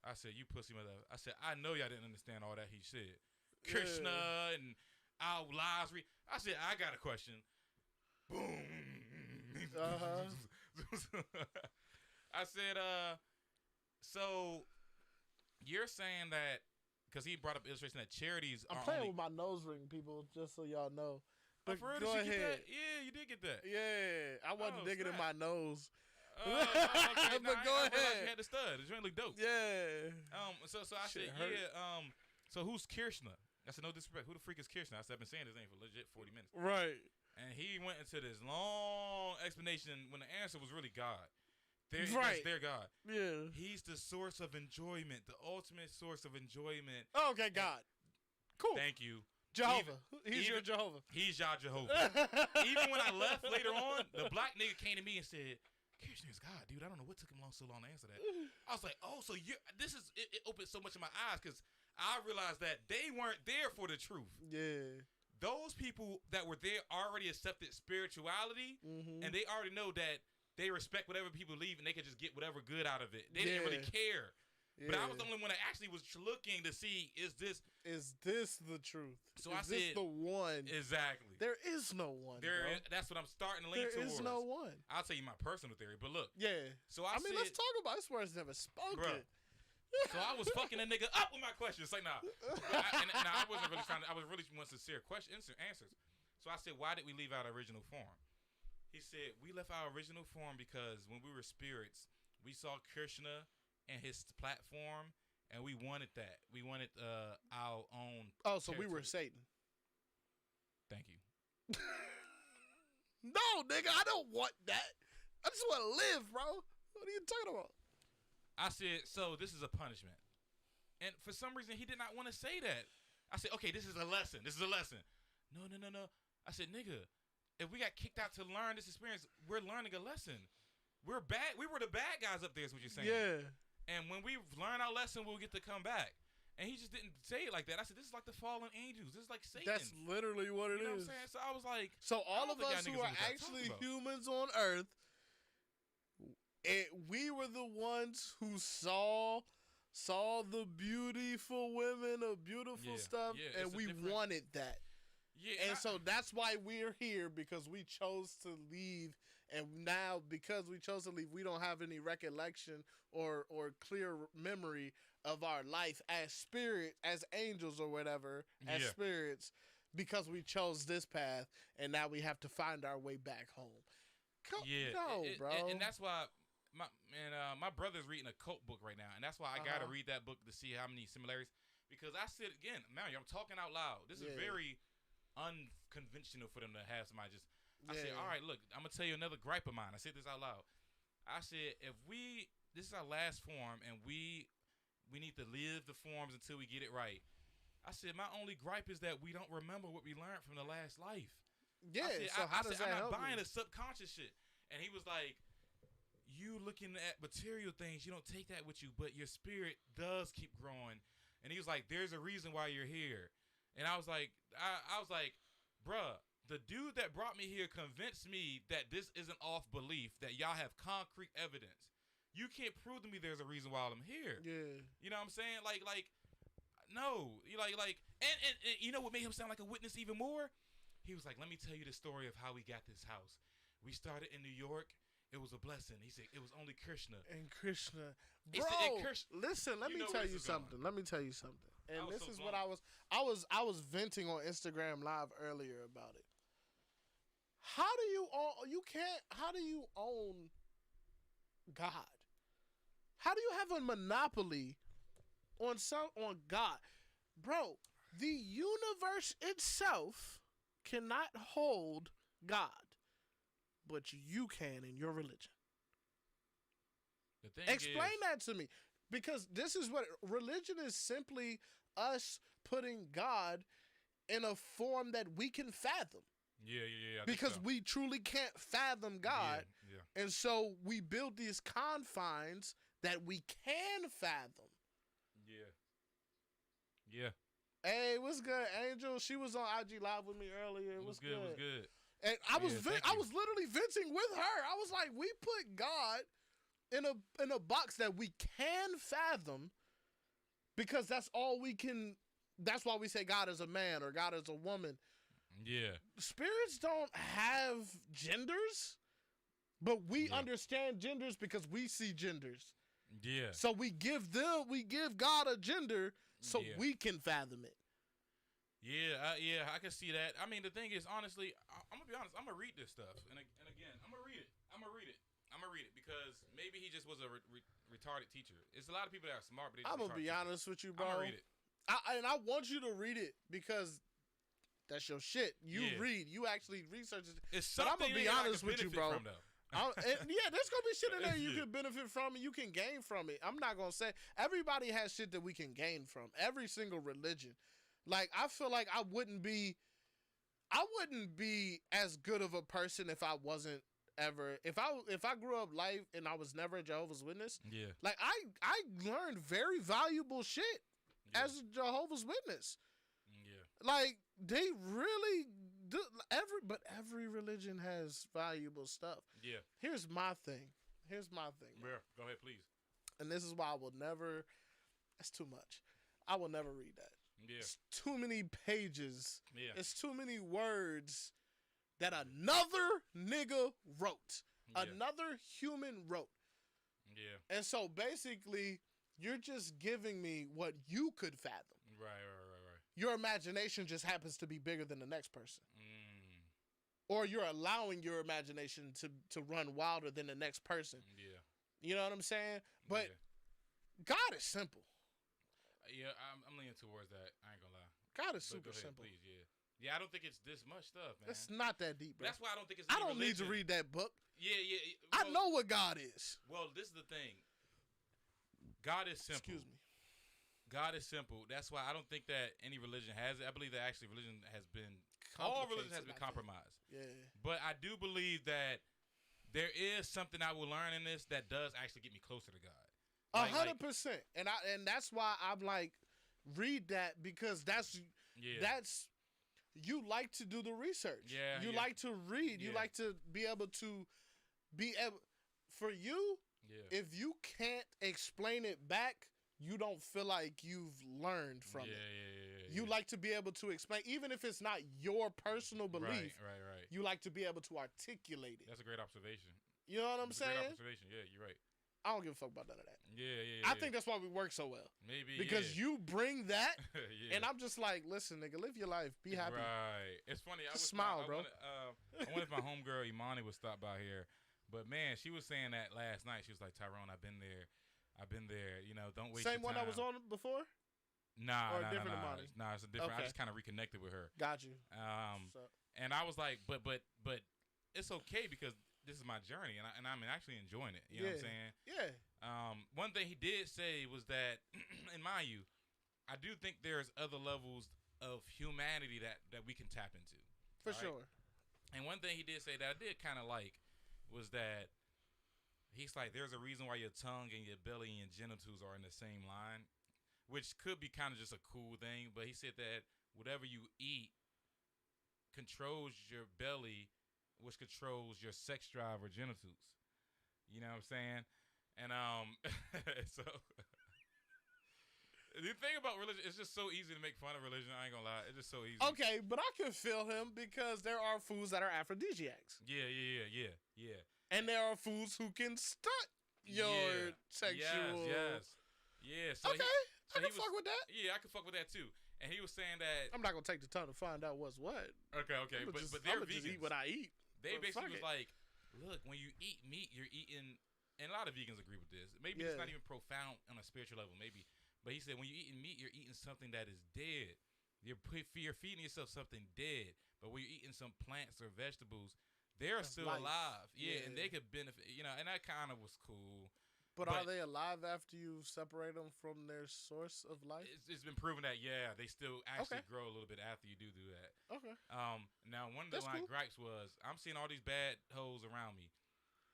I said, you pussy mother effers. I said, I know y'all didn't understand all that he said. Krsna and our lives. I said, I got a question. Boom. I said, so you're saying that, because he brought up illustration that charities I'm playing with my nose ring, people, just so y'all know. But for real, go ahead. Get that? Yeah, you did get that. Yeah, I wasn't digging in my nose. Okay. But go ahead. You had the stud. It really look dope. Yeah. So I said, so who's Krsna? I said, no disrespect. Who the freak is Krsna? I said, I've been saying his name for legit 40 minutes. Right. And he went into this long explanation when the answer was really God. That's their God. Yeah. He's the source of enjoyment, the ultimate source of enjoyment. Okay, God. Cool. Thank you. Jehovah. He's your Jehovah. He's y'all Jehovah. Even when I left later on, the black nigga came to me and said, Krsna's God, dude. I don't know what took him so long to answer that. I was like, oh, so it opened so much in my eyes, because I realized that they weren't there for the truth. Yeah. Those people that were there already accepted spirituality, and they already know that they respect whatever people believe, and they could just get whatever good out of it. They didn't really care. Yeah. But I was the only one that actually was looking to see, is this the truth? So I said, the one? Exactly. There is no one. That's what I'm starting to lean towards. There is no one. I'll tell you my personal theory, but look. Yeah. So I mean, let's talk about it. This word's never spoken. Bruh. So I was fucking a nigga up with my questions. It's like, nah. And I wasn't really trying to, I was really want sincere answers. So I said, why did we leave our original form? He said, we left our original form because when we were spirits, we saw Krsna and his platform, and we wanted that. We wanted our own. Oh, so we were Satan. Thank you. No, nigga, I don't want that. I just want to live, bro. What are you talking about? I said, so this is a punishment. And for some reason, he did not want to say that. I said, okay, this is a lesson. This is a lesson. No. I said, nigga, if we got kicked out to learn this experience, we're learning a lesson. We're bad. We were the bad guys up there is what you're saying. Yeah. And when we learn our lesson, we'll get to come back. And he just didn't say it like that. I said, this is like the fallen angels. This is like Satan. That's literally what it is. You know what I'm saying? So I was like. So all of us who are actually humans on Earth, we were the ones who saw the beautiful women of beautiful stuff, and we wanted that. Yeah, and so that's why we're here, because we chose to leave, and now because we chose to leave, we don't have any recollection or clear memory of our life as spirit, as angels or whatever, as spirits, because we chose this path, and now we have to find our way back home. Bro. And that's why. My brother's reading a cult book right now, and that's why I gotta read that book to see how many similarities. Because I said again, man, I'm talking out loud. This is very unconventional for them to have somebody just. I said, all right, look, I'm gonna tell you another gripe of mine. I said this out loud. I said, if we this is our last form, and we need to live the forms until we get it right. I said, my only gripe is that we don't remember what we learned from the last life. Yeah, so how does that help? I'm not buying the subconscious shit. And he was like, you looking at material things, you don't take that with you, but your spirit does keep growing. And he was like, there's a reason why you're here. And I was like, bruh, the dude that brought me here convinced me that this isn't off belief, that y'all have concrete evidence. You can't prove to me there's a reason why I'm here. Yeah. You know what I'm saying? Like, no. And you know what made him sound like a witness even more? He was like, let me tell you the story of how we got this house. We started in New York. It was a blessing. He said, it was only Krsna. And Krsna. Bro, listen, let me tell you something. Let me tell you something. And this is what I was venting on Instagram Live earlier about it. How do you own God? How do you have a monopoly on God? Bro, the universe itself cannot hold God, but you can in your religion. Explain that to me, because this is what religion is: simply us putting God in a form that we can fathom. Yeah. Because we truly can't fathom God. Yeah. And so we build these confines that we can fathom. Yeah. Hey, what's good, Angel? She was on IG Live with me earlier. What's good? What's good? And I was literally venting with her. I was like, we put God in a box that we can fathom, because that's all we can. That's why we say God is a man or God is a woman. Yeah. Spirits don't have genders, but we understand genders because we see genders. Yeah. So we give God a gender so we can fathom it. Yeah, I can see that. I mean, the thing is, honestly, I'm gonna be honest. I'm gonna read this stuff, and again, I'm gonna read it because maybe he just was a retarded teacher. It's a lot of people that are smart, but I'm gonna be honest with you, bro. I'm gonna read it. I want you to read it because that's your shit. You read. You actually research it. It's but I'm something gonna be honest with you, bro. From, there's gonna be shit in there you can benefit from and you can gain from it. I'm not gonna say everybody has shit that we can gain from. Every single religion. Like, I feel like I wouldn't be as good of a person if I wasn't ever, if I grew up life and I was never a Jehovah's Witness. Yeah. Like, I learned very valuable shit as a Jehovah's Witness. Yeah. Like, they really do. Every religion has valuable stuff. Yeah. Here's my thing. Yeah. Go ahead, please. And this is why I will never. That's too much. I will never read that. Yeah. It's too many pages. Yeah. It's too many words that another nigga wrote. Yeah. Another human wrote. Yeah. And so basically, you're just giving me what you could fathom. Right. Your imagination just happens to be bigger than the next person. Or you're allowing your imagination to run wilder than the next person. Yeah. You know what I'm saying? But God is simple. Yeah, I'm leaning towards that. I ain't gonna lie. God is super simple. Please, yeah, I don't think it's this much stuff, man. It's not that deep, bro. That's why I don't think it's. I don't need to read that book. Yeah. Well, I know what God is. Well, this is the thing. God is simple. Excuse me. God is simple. That's why I don't think that any religion has it. I believe that actually religion has been all religion has been compromised. Yeah. But I do believe that there is something I will learn in this that does actually get me closer to God. 100%, and that's why I'm like, read that, because that's you like to do the research. Yeah, you like to read. You like to be able to for you. Yeah. If you can't explain it back, you don't feel like you've learned from it. Yeah. You like to be able to explain, even if it's not your personal belief. Right. You like to be able to articulate it. That's a great observation. You know what I'm saying? Great observation. Yeah, you're right. I don't give a fuck about none of that. Yeah. I think that's why we work so well. Maybe because you bring that, and I'm just like, listen, nigga, live your life, be happy. Right. It's funny. Smile, bro. I wonder if my homegirl Imani would stop by here, but man, she was saying that last night. She was like, Tyrone, I've been there. You know, don't waste Same your time. one I was on before. Nah, different Imani? Nah, it's a different. Okay. I just kind of reconnected with her. Got you. And I was like, but it's okay because this is my journey, and I'm actually enjoying it. You know what I'm saying? Yeah. One thing he did say was that, and mind you, I do think there's other levels of humanity that we can tap into. For sure. And one thing he did say that I did kind of like was that he's like, there's a reason why your tongue and your belly and your genitals are in the same line, which could be kind of just a cool thing. But he said that whatever you eat controls your belly, which controls your sex drive or genitals. You know what I'm saying? And so the thing about religion, it's just so easy to make fun of religion. I ain't gonna lie, it's just so easy. Okay, but I can feel him because there are foods that are aphrodisiacs. Yeah. And there are foods who can stunt your sexual. Yes. So okay, I can fuck with that. Yeah, I can fuck with that too. And he was saying that I'm not gonna take the time to find out what's what. Okay, but they're vegans. Just eat what I eat. They basically was like, look, when you eat meat, you're eating, and a lot of vegans agree with this. Maybe it's not even profound on a spiritual level, maybe. But he said when you're eating meat, you're eating something that is dead. You're feeding yourself something dead. But when you're eating some plants or vegetables, they're still alive. Yeah, and they could benefit, and that kind of was cool. But are they alive after you separate them from their source of life? It's been proven that, they still actually grow a little bit after you do that. Okay. Now, one of my gripes was, I'm seeing all these bad hoes around me.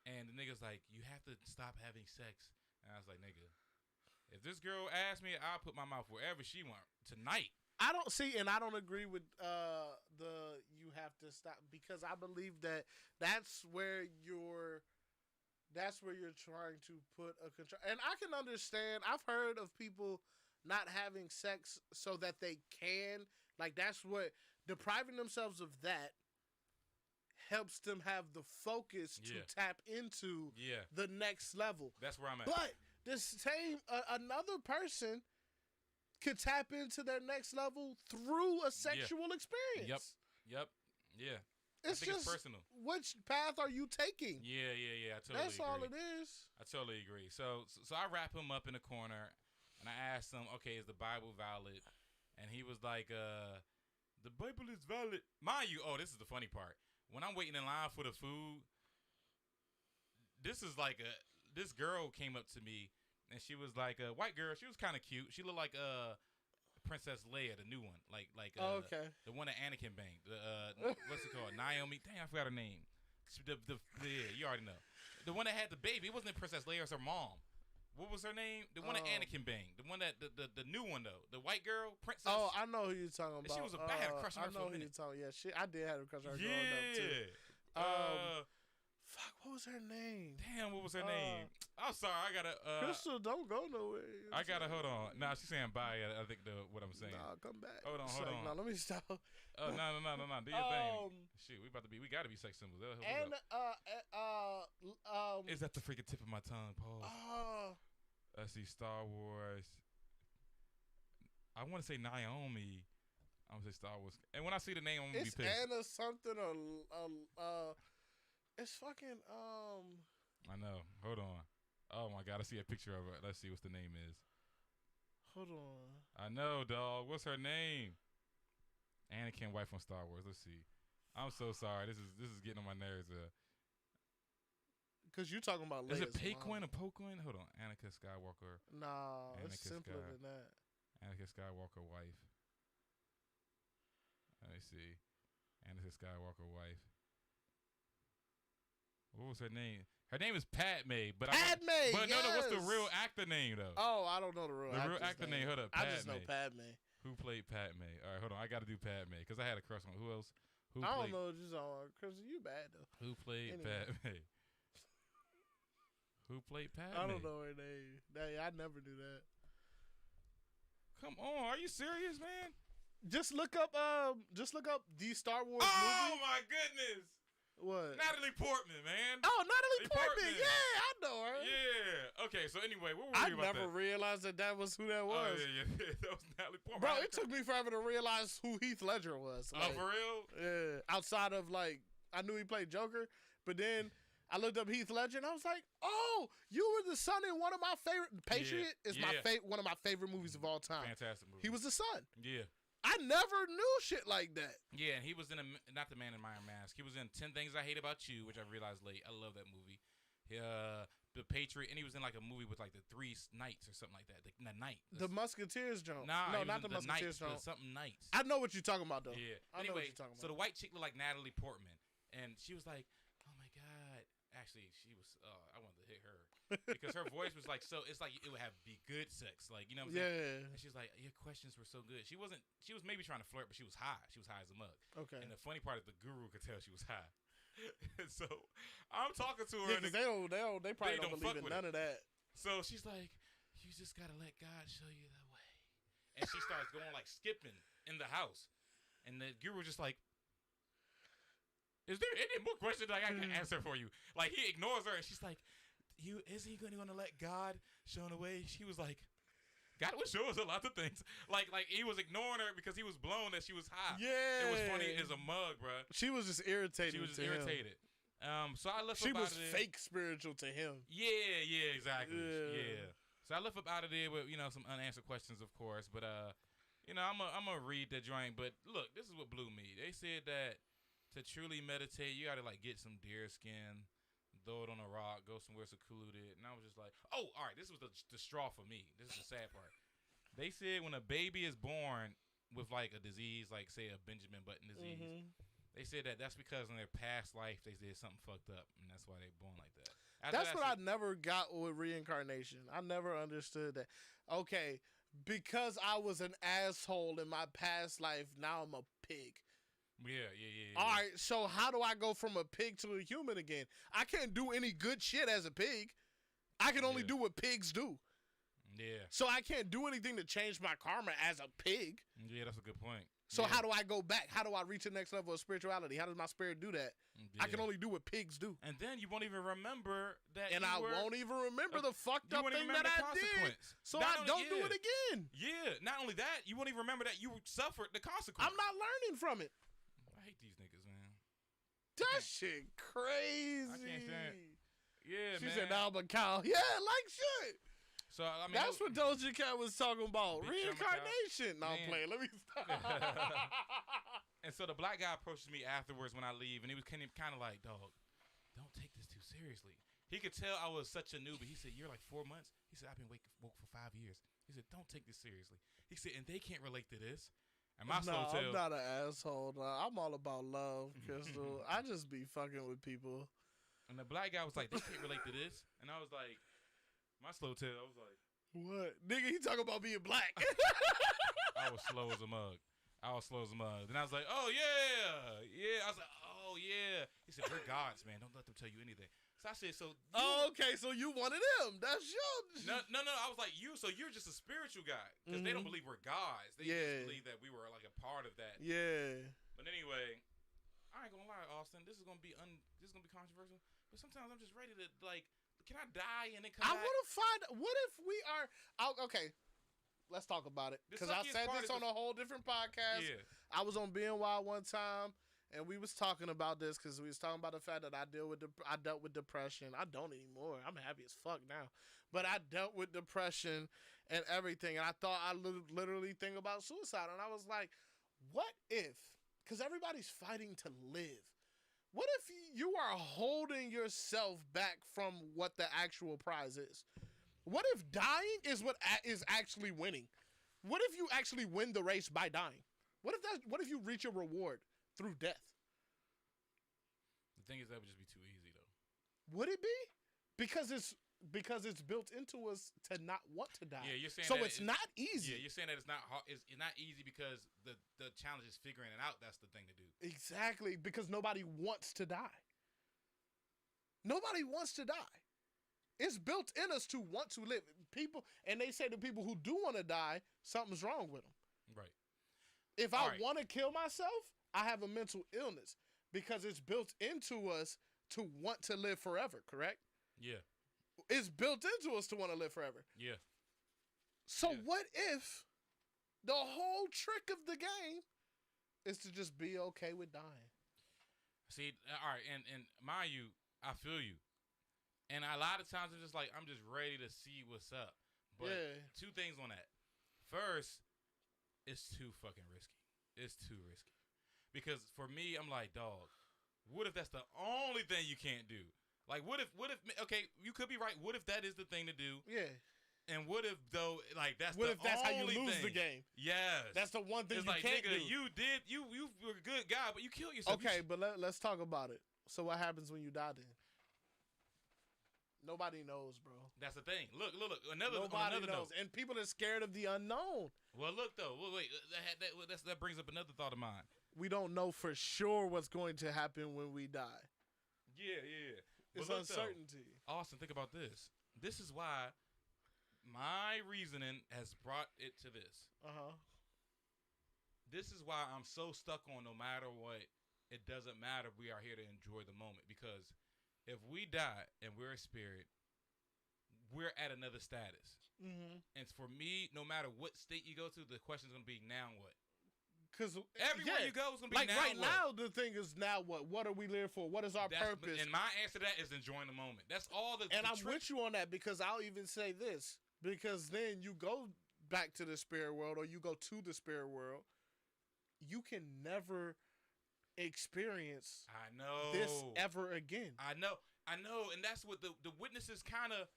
And the nigga's like, you have to stop having sex. And I was like, nigga, if this girl asks me, I'll put my mouth wherever she wants tonight. I don't agree with you have to stop, because I believe that's where you're trying to put a control. And I can understand, I've heard of people not having sex so that they can, like, that's what, depriving themselves of that helps them have the focus to tap into the next level. That's where I'm at. But the same, another person could tap into their next level through a sexual experience. Yep. Yeah. It's just personal. Which path are you taking? Yeah. I totally agree. That's all it is. I totally agree. So I wrap him up in the corner, and I asked him, okay, is the Bible valid? And he was like, the Bible is valid. Mind you, this is the funny part. When I'm waiting in line for the food, this girl came up to me, and she was like a white girl. She was kind of cute. She looked like Princess Leia, the new one, okay, the one that Anakin banged. What's it called? Naomi. Dang, I forgot her name. You already know. The one that had the baby. It wasn't Princess Leia. It was her mom. What was her name? The one that Anakin banged. The one that the new one though. The white girl, Princess. Oh, I know who you're talking about. She was I had a crush on her. I know who you're talking. Yeah, I did have a crush on her growing up too. Fuck, what was her name? Damn, what was her name? I'm sorry, I gotta. Crystal, don't go nowhere. I gotta hold on. Nah, she's saying bye. I think what I'm saying. Nah, come back. Hold on. No, let me stop. No. Do your thing. Shoot, we gotta be sex symbols. And is that the freaking tip of my tongue, Paul? Let's see, Star Wars. I want to say Naomi. I'm gonna say Star Wars. And when I see the name, I'm gonna be pissed. It's Anna something it's fucking I know. Hold on. Oh my god, I see a picture of her. Let's see what the name is. Hold on. I know, dog. What's her name? Anakin, wife on Star Wars. Let's see. I'm so sorry. This is getting on my nerves. Cause you talking about Leia's is it Paycoin or Pocoin? Hold on. Anakin Skywalker. Nah, it's simpler than that. Anakin Skywalker wife. Let me see. Anakin Skywalker wife. What was her name? Her name is Padme. But Padme. No. What's the real actor name though? Oh, I don't know the real actor name. Hold up. Padme. I just know Padme. Who played Padme? All right, hold on. I got to do Padme because I had a crush on who else? I don't know what you're talking about because you bad though. Who played Padme? Who played Padme? I don't know her name. I never do that. Come on, are you serious, man? Just look up the Star Wars movie. Oh my goodness. What? Natalie Portman, man. Oh, Natalie Portman. Yeah, I know her. Yeah. Okay, so anyway, what were you about I never realized that was who that was. Oh, yeah. That was Natalie Portman. Bro, it took me forever to realize who Heath Ledger was. Like, for real? Yeah. Outside of, I knew he played Joker, but then I looked up Heath Ledger, and I was like, oh, you were the son in one of my favorite. Patriot is one of my favorite movies of all time. Fantastic movie. He was the son. Yeah. I never knew shit like that. Yeah, and he was in not the Man in Iron Mask. He was in 10 Things I Hate About You, which I realized late. I love that movie. the Patriot, and he was in like a movie with like the Three Knights or something like that. The Knight. The Musketeers joint. Nah, no, not the Musketeers joint. joint. Something Knights. I know what you're talking about though. Yeah. I know what Anyway, you're talking about. so the white chick looked like Natalie Portman, and she was like, "Oh my god." Actually, she was. I wanted to hit her because her voice was like so. It's like it would have be good sex, like you know what I'm saying. Yeah. And she's like, "Your questions were so good." She wasn't. She was maybe trying to flirt, but she was high. She was high as a mug. Okay. And the funny part is the guru could tell she was high. And so I'm talking to her. Yeah, because they probably don't believe in none of that. So she's like, "You just gotta let God show you the way." And she starts going like skipping in the house, and the guru just like. Is there any more questions I can answer for you? Like, he ignores her, and she's like, is he going to let God show the way? She was like, God will show us a lot of things. Like he was ignoring her because he was blown that she was high. Yeah. It was funny as a mug, bro. She was just irritated. She was just irritated. So I left She up was out of there. fake spiritual to him. Yeah, exactly. Yeah. So I left up out of there with, some unanswered questions, of course. But, I'm going to read the joint. But, look, this is what blew me. They said that to truly meditate, you got to, get some deer skin, throw it on a rock, go somewhere secluded. And I was just like, oh, all right, this was the straw for me. This is the sad part. They said when a baby is born with, a disease, say a Benjamin Button disease, they said that's because in their past life they did something fucked up, and that's why they're born like that. That's what I never got with reincarnation. I never understood that. Okay, because I was an asshole in my past life, now I'm a pig. Yeah. All right, so how do I go from a pig to a human again? I can't do any good shit as a pig. I can only do what pigs do. Yeah. So I can't do anything to change my karma as a pig. Yeah, that's a good point. So how do I go back? How do I reach the next level of spirituality? How does my spirit do that? Yeah. I can only do what pigs do. And then you won't even remember that. And I won't even remember the fucked up thing that I did. So I don't do it again. Yeah. Not only that, you won't even remember that you suffered the consequence. I'm not learning from it. I hate these niggas, man. That shit crazy. I can't stand it. Yeah, she man. said, "Nah, but Kyle, yeah, like shit." So I mean, that's what Doja Cat was talking about. Reincarnation. No, I'm playing. Let me stop. And so the black guy approaches me afterwards when I leave, and he was kind of like, "Dog, don't take this too seriously." He could tell I was such a newbie. He said, "You're like 4 months." He said, "I've been woke for 5 years." He said, "Don't take this seriously." He said, "And they can't relate to this." And my slow tail. I'm not an asshole. No. I'm all about love, Crystal. I just be fucking with people. And the black guy was like, "They can't relate to this," and I was like, my slow tail. I was like, "What, nigga? He talking about being black?" I was slow as a mug. Then I was like, "Oh yeah." I was like, "Oh yeah." He said, "We're gods, man. Don't let them tell you anything." So I said, "So." Okay. So you one of them? That's your. No. I was like, "You. So you're just a spiritual guy because they don't believe we're gods. They just believe that we were like a part of that." Yeah. But anyway, I ain't gonna lie, Austin. This is gonna be controversial. But sometimes I'm just ready to Can I die and then come back? I want to find. What if we are? Okay, let's talk about it because I said this on a whole different podcast. Yeah. I was on BNY one time and we was talking about this because we was talking about the fact that I dealt with depression. I don't anymore. I'm happy as fuck now, but I dealt with depression and everything. And I thought I literally think about suicide. And I was like, what if? Because everybody's fighting to live. What if you are holding yourself back from what the actual prize is? What if dying is what is actually winning? What if you actually win the race by dying? What if you reach a reward through death? The thing is, that would just be too easy, though. Would it be? Because it's built into us to not want to die. Yeah, you're saying so that it's not easy. Yeah, you're saying that it's not hard. It's not easy because the challenge is figuring it out. That's the thing to do. Exactly, because nobody wants to die. Nobody wants to die. It's built in us to want to live. People, and they say to people who do want to die, something's wrong with them. Right. If I want to kill myself, I have a mental illness because it's built into us to want to live forever, correct? Yeah. It's built into us to want to live forever. Yeah. So what if the whole trick of the game is to just be okay with dying? See, all right, and mind you, I feel you. And a lot of times I'm just ready to see what's up. But two things on that. First, it's too fucking risky. It's too risky. Because for me, I'm like, dog, what if that's the only thing you can't do? Like, what if, okay, you could be right. What if that is the thing to do? Yeah. And what if, though, like, that's what the if that's only how you lose thing? the game? Yes. That's the one thing it's you like, can't nigga, do. you were a good guy, but you killed yourself. Okay, but let's talk about it. So what happens when you die then? Nobody knows, bro. That's the thing. Look. Nobody knows. And people are scared of the unknown. Well, look, though. Wait. That brings up another thought of mine. We don't know for sure what's going to happen when we die. Yeah. It's uncertainty. Though, Austin, think about this. This is why my reasoning has brought it to this. This is why I'm so stuck on no matter what, it doesn't matter. We are here to enjoy the moment. Because if we die and we're a spirit, we're at another status. Mm-hmm. And for me, no matter what state you go to, the question's going to be, now what? Because everywhere you go is going to be like now right what? now, the thing is now what? What are we there for? What is our purpose? And my answer to that is enjoying the moment. That's all the And the I'm with you on that because I'll even say this. Because then you go back to the spirit world or you go to the spirit world, you can never experience this ever again. I know. And that's what the witnesses kind of...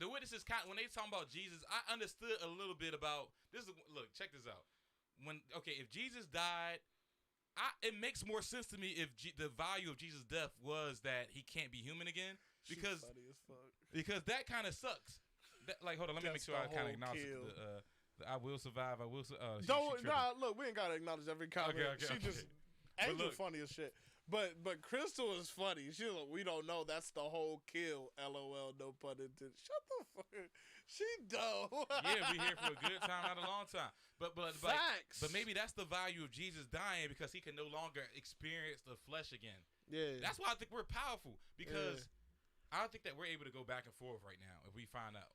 when they talking about Jesus, I understood a little bit about... Look, check this out. If Jesus died, it makes more sense to me if the value of Jesus' death was that he can't be human again. Because She's funny as fuck. Because that kind of sucks. Hold on, let me make sure I kind of acknowledge the I will survive. I will. Look, we ain't gotta acknowledge every comment. Okay. Just Angel funny as shit. But Crystal is funny. She's like, we don't know. That's the whole kill. LOL. No pun intended. Shut the fuck. She dumb. Yeah, we here for a good time, not a long time. But Facts. But maybe that's the value of Jesus dying because he can no longer experience the flesh again. Yeah. That's why I think we're powerful because I don't think that we're able to go back and forth right now if we find out.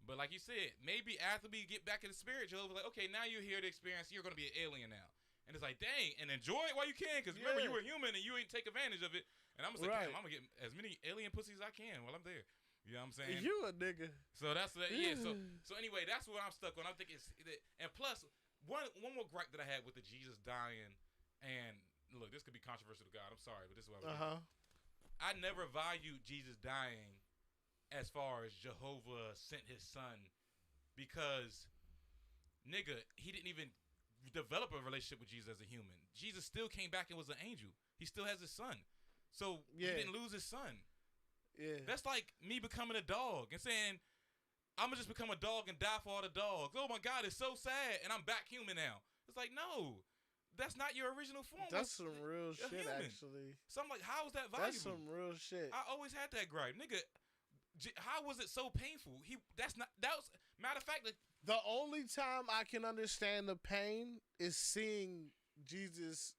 But like you said, maybe after we get back in the spirit, Jehovah's like, okay, now you're here to experience. You're going to be an alien now. And it's like, dang, and enjoy it while you can, because remember, you were human and you ain't take advantage of it. And I'm just like, damn, I'm going to get as many alien pussies as I can while I'm there. You know what I'm saying? You a nigga. So that's that. Yeah. So anyway, that's what I'm stuck on. I think and plus one more gripe that I had with the Jesus dying, and look, this could be controversial to God. I'm sorry, but this is what I never valued Jesus dying as far as Jehovah sent his son, because nigga, he didn't even develop a relationship with Jesus as a human. Jesus still came back and was an angel. He still has his son. So he didn't lose his son. Yeah. That's like me becoming a dog and saying, I'm going to just become a dog and die for all the dogs. Oh my God, it's so sad. And I'm back human now. It's like, no, that's not your original form. That's some real shit, human. Actually. So I'm like, how is that valuable? That's some real shit. I always had that gripe. Nigga, how was it so painful? Matter of fact, the only time I can understand the pain is seeing Jesus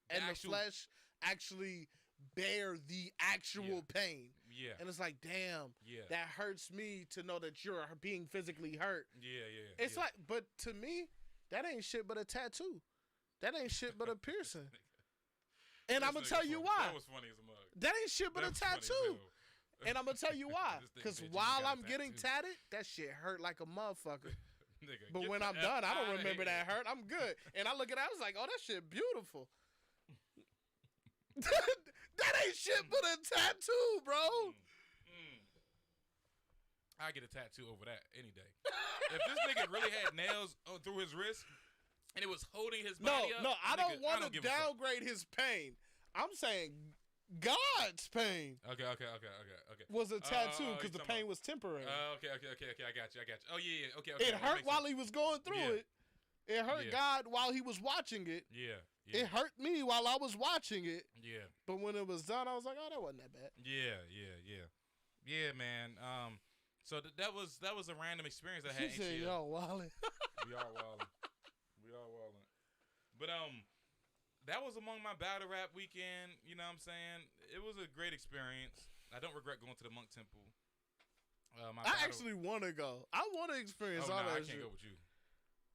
and the flesh actually bear the actual pain. Yeah. And it's like, damn, that hurts me to know that you're being physically hurt. Yeah. It's like, but to me, that ain't shit but a tattoo. That ain't shit but a piercing. And I'm going to tell you why. That was funny as a mug. That ain't shit but a tattoo. And I'm going to tell you why. Because while I'm getting tatted, that shit hurt like a motherfucker. Nigga, but when I'm done, I don't remember that hurt. I'm good. And I look at it, I was like, oh, that shit beautiful. That ain't shit but a tattoo, bro. I get a tattoo over that any day. If this nigga really had nails through his wrist and it was holding his body up. No, I don't want to downgrade his pain. I'm saying God's pain. Okay. Was a tattoo because the pain was temporary. Okay. I got you. Oh yeah. Okay. It hurt while he was going through it. It hurt God while he was watching it. Yeah. It hurt me while I was watching it. Yeah. But when it was done, I was like, oh, that wasn't that bad. Yeah, man. So that was a random experience that I had. He said, y'all wildin'. We are wildin'. But that was among my battle rap weekend. You know what I'm saying? It was a great experience. I don't regret going to the Monk Temple. I actually want to go. I want to experience all that shit. I can't go with you.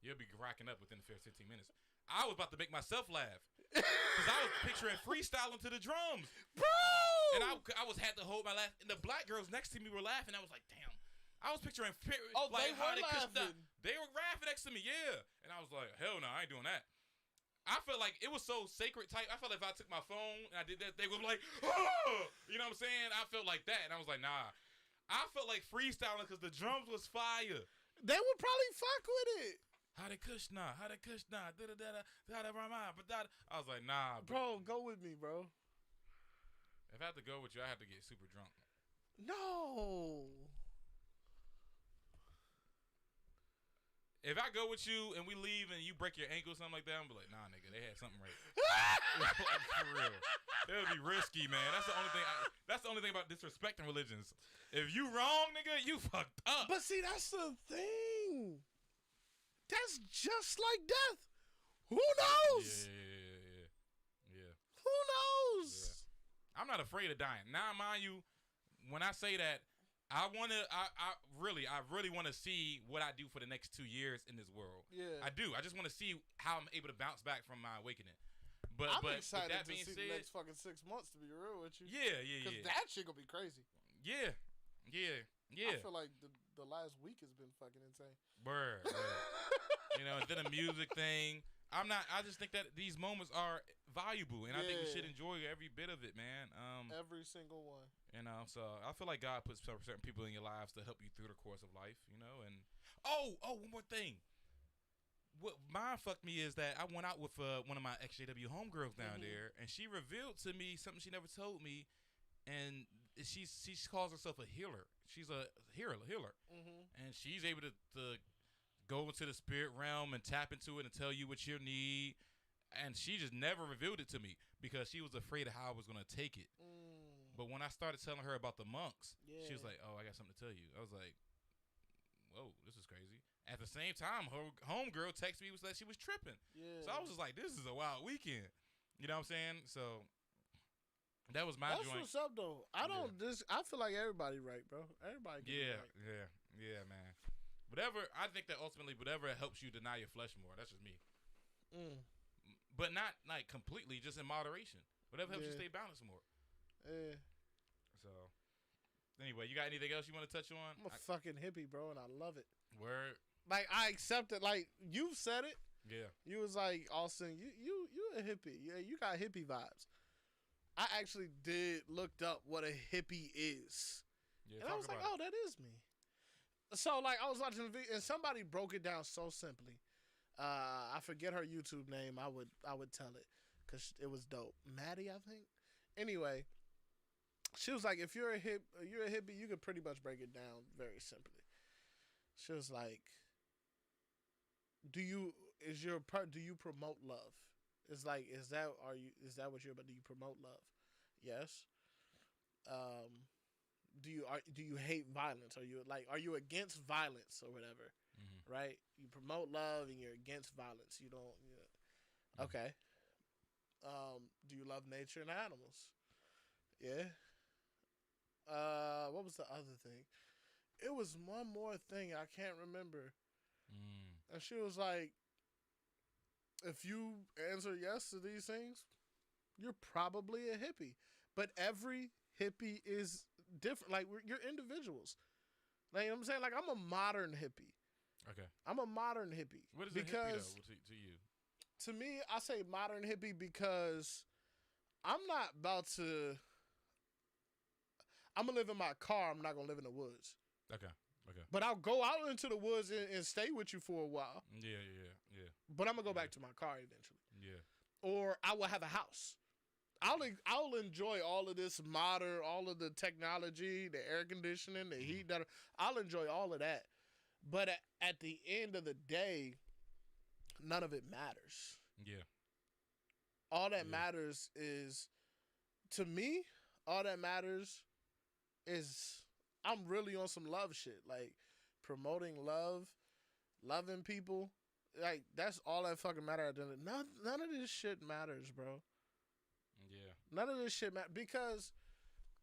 You'll be racking up within the first 15 minutes. I was about to make myself laugh because I was picturing freestyling to the drums, bro. And I had to hold my laugh. And the black girls next to me were laughing. I was like, damn. I was picturing like how they were laughing. They were laughing next to me, yeah. And I was like, hell no, I ain't doing that. I felt like it was so sacred type. I felt like if I took my phone and I did that, they would be like, oh! You know what I'm saying? I felt like that. And I was like, nah. I felt like freestyling because the drums was fire. They would probably fuck with it. Hare Krishna, Hare Krishna, da da da da da Rama, but that. I was like, nah, bro, go with me, bro. If I had to go with you, I had to get super drunk. No. If I go with you and we leave and you break your ankle or something like that, I'm be like, nah, nigga, they had something right. Like, for real. That would be risky, man. That's the only thing. That's the only thing about disrespecting religions. If you wrong, nigga, you fucked up. But see, that's the thing. That's just like death. Who knows? Yeah. Who knows? Yeah. I'm not afraid of dying. Now, mind you, when I say that, I really want to see what I do for the next 2 years in this world. Yeah, I do. I just want to see how I'm able to bounce back from my awakening. But I'm excited that to being see said, the next fucking 6 months. To be real with you, yeah. Because that shit gonna be crazy. Yeah. I feel like the last week has been fucking insane. Word. You know, and then the music thing. I just think that these moments are valuable, and I think we should enjoy every bit of it, man. Every single one. You know, so I feel like God puts certain people in your lives to help you through the course of life, you know. And one more thing. What mind fucked me is that I went out with one of my XJW homegirls down there, and she revealed to me something she never told me, and she calls herself a healer. She's a healer, and she's able to go into the spirit realm and tap into it and tell you what you need. And she just never revealed it to me because she was afraid of how I was going to take it. But when I started telling her about the monks, she was like, oh, I got something to tell you. I was like, whoa, this is crazy. At the same time, her homegirl texted me that she was tripping. Yeah. So I was just like, this is a wild weekend. You know what I'm saying? So that was my joint. That's what's up, though. I feel like everybody right, bro. Everybody can be right. Yeah, man. I think that ultimately, whatever helps you deny your flesh more. That's just me. But not like completely, just in moderation. Whatever helps you stay balanced more. Yeah. So, anyway, you got anything else you want to touch on? I'm a fucking hippie, bro, and I love it. Word. Like, I accept it. Like, you said it. Yeah. You was like, Austin, you a hippie. Yeah, you got hippie vibes. I actually looked up what a hippie is. Yeah, and I was like, oh, that is me. So, like, I was watching the video, and somebody broke it down so simply. I forget her YouTube name. I would tell it because it was dope. Maddie, I think. Anyway, she was like, if you're a hippie, you could pretty much break it down very simply. She was like, do you promote love? It's like, is that what you're about? Do you promote love? Yes. Do you hate violence? Are you against violence or whatever? Mm-hmm. Right? You promote love and you're against violence. You don't. Mm-hmm. Okay. Do you love nature and animals? Yeah. What was the other thing? It was one more thing I can't remember. And she was like, if you answer yes to these things, you're probably a hippie. But every hippie is different. Like, you're individuals. Like, you know what I'm saying? Like, I'm a modern hippie. Okay. I'm a modern hippie. What is a hippie, though, to you? To me, I say modern hippie because I'm not about to... I'm going to live in my car. I'm not going to live in the woods. Okay. But I'll go out into the woods and stay with you for a while. Yeah. But I'm going to go back to my car eventually. Yeah. Or I will have a house. I'll enjoy all of this modern, all of the technology, the air conditioning, the heat. I'll enjoy all of that. But at the end of the day, none of it matters. Yeah. All that matters is, to me, all that matters is I'm really on some love shit. Like, promoting love, loving people. Like, that's all that fucking matters. None of this shit matters, bro. Yeah. None of this shit matters. Because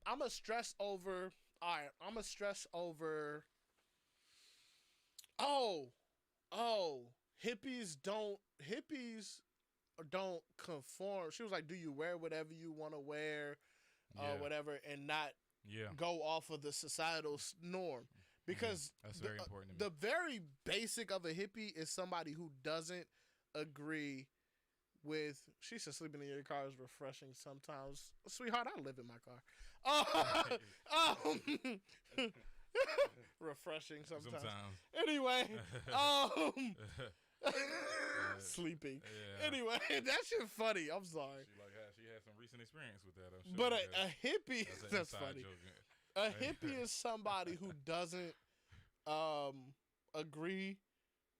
I'm a stress over... Alright, I'm a stress over... Oh, hippies don't conform. She was like, do you wear whatever you want to wear, whatever, and not go off of the societal norm? Because that's very important to me. The very basic of a hippie is somebody who doesn't agree with, she said sleeping in your car is refreshing sometimes. Sweetheart, I live in my car. Refreshing sometimes. Anyway, sleeping. Yeah. Anyway, that shit funny. I'm sorry. She had some recent experience with that. I'm sure. But a hippie, that's funny. A hippie is somebody who doesn't agree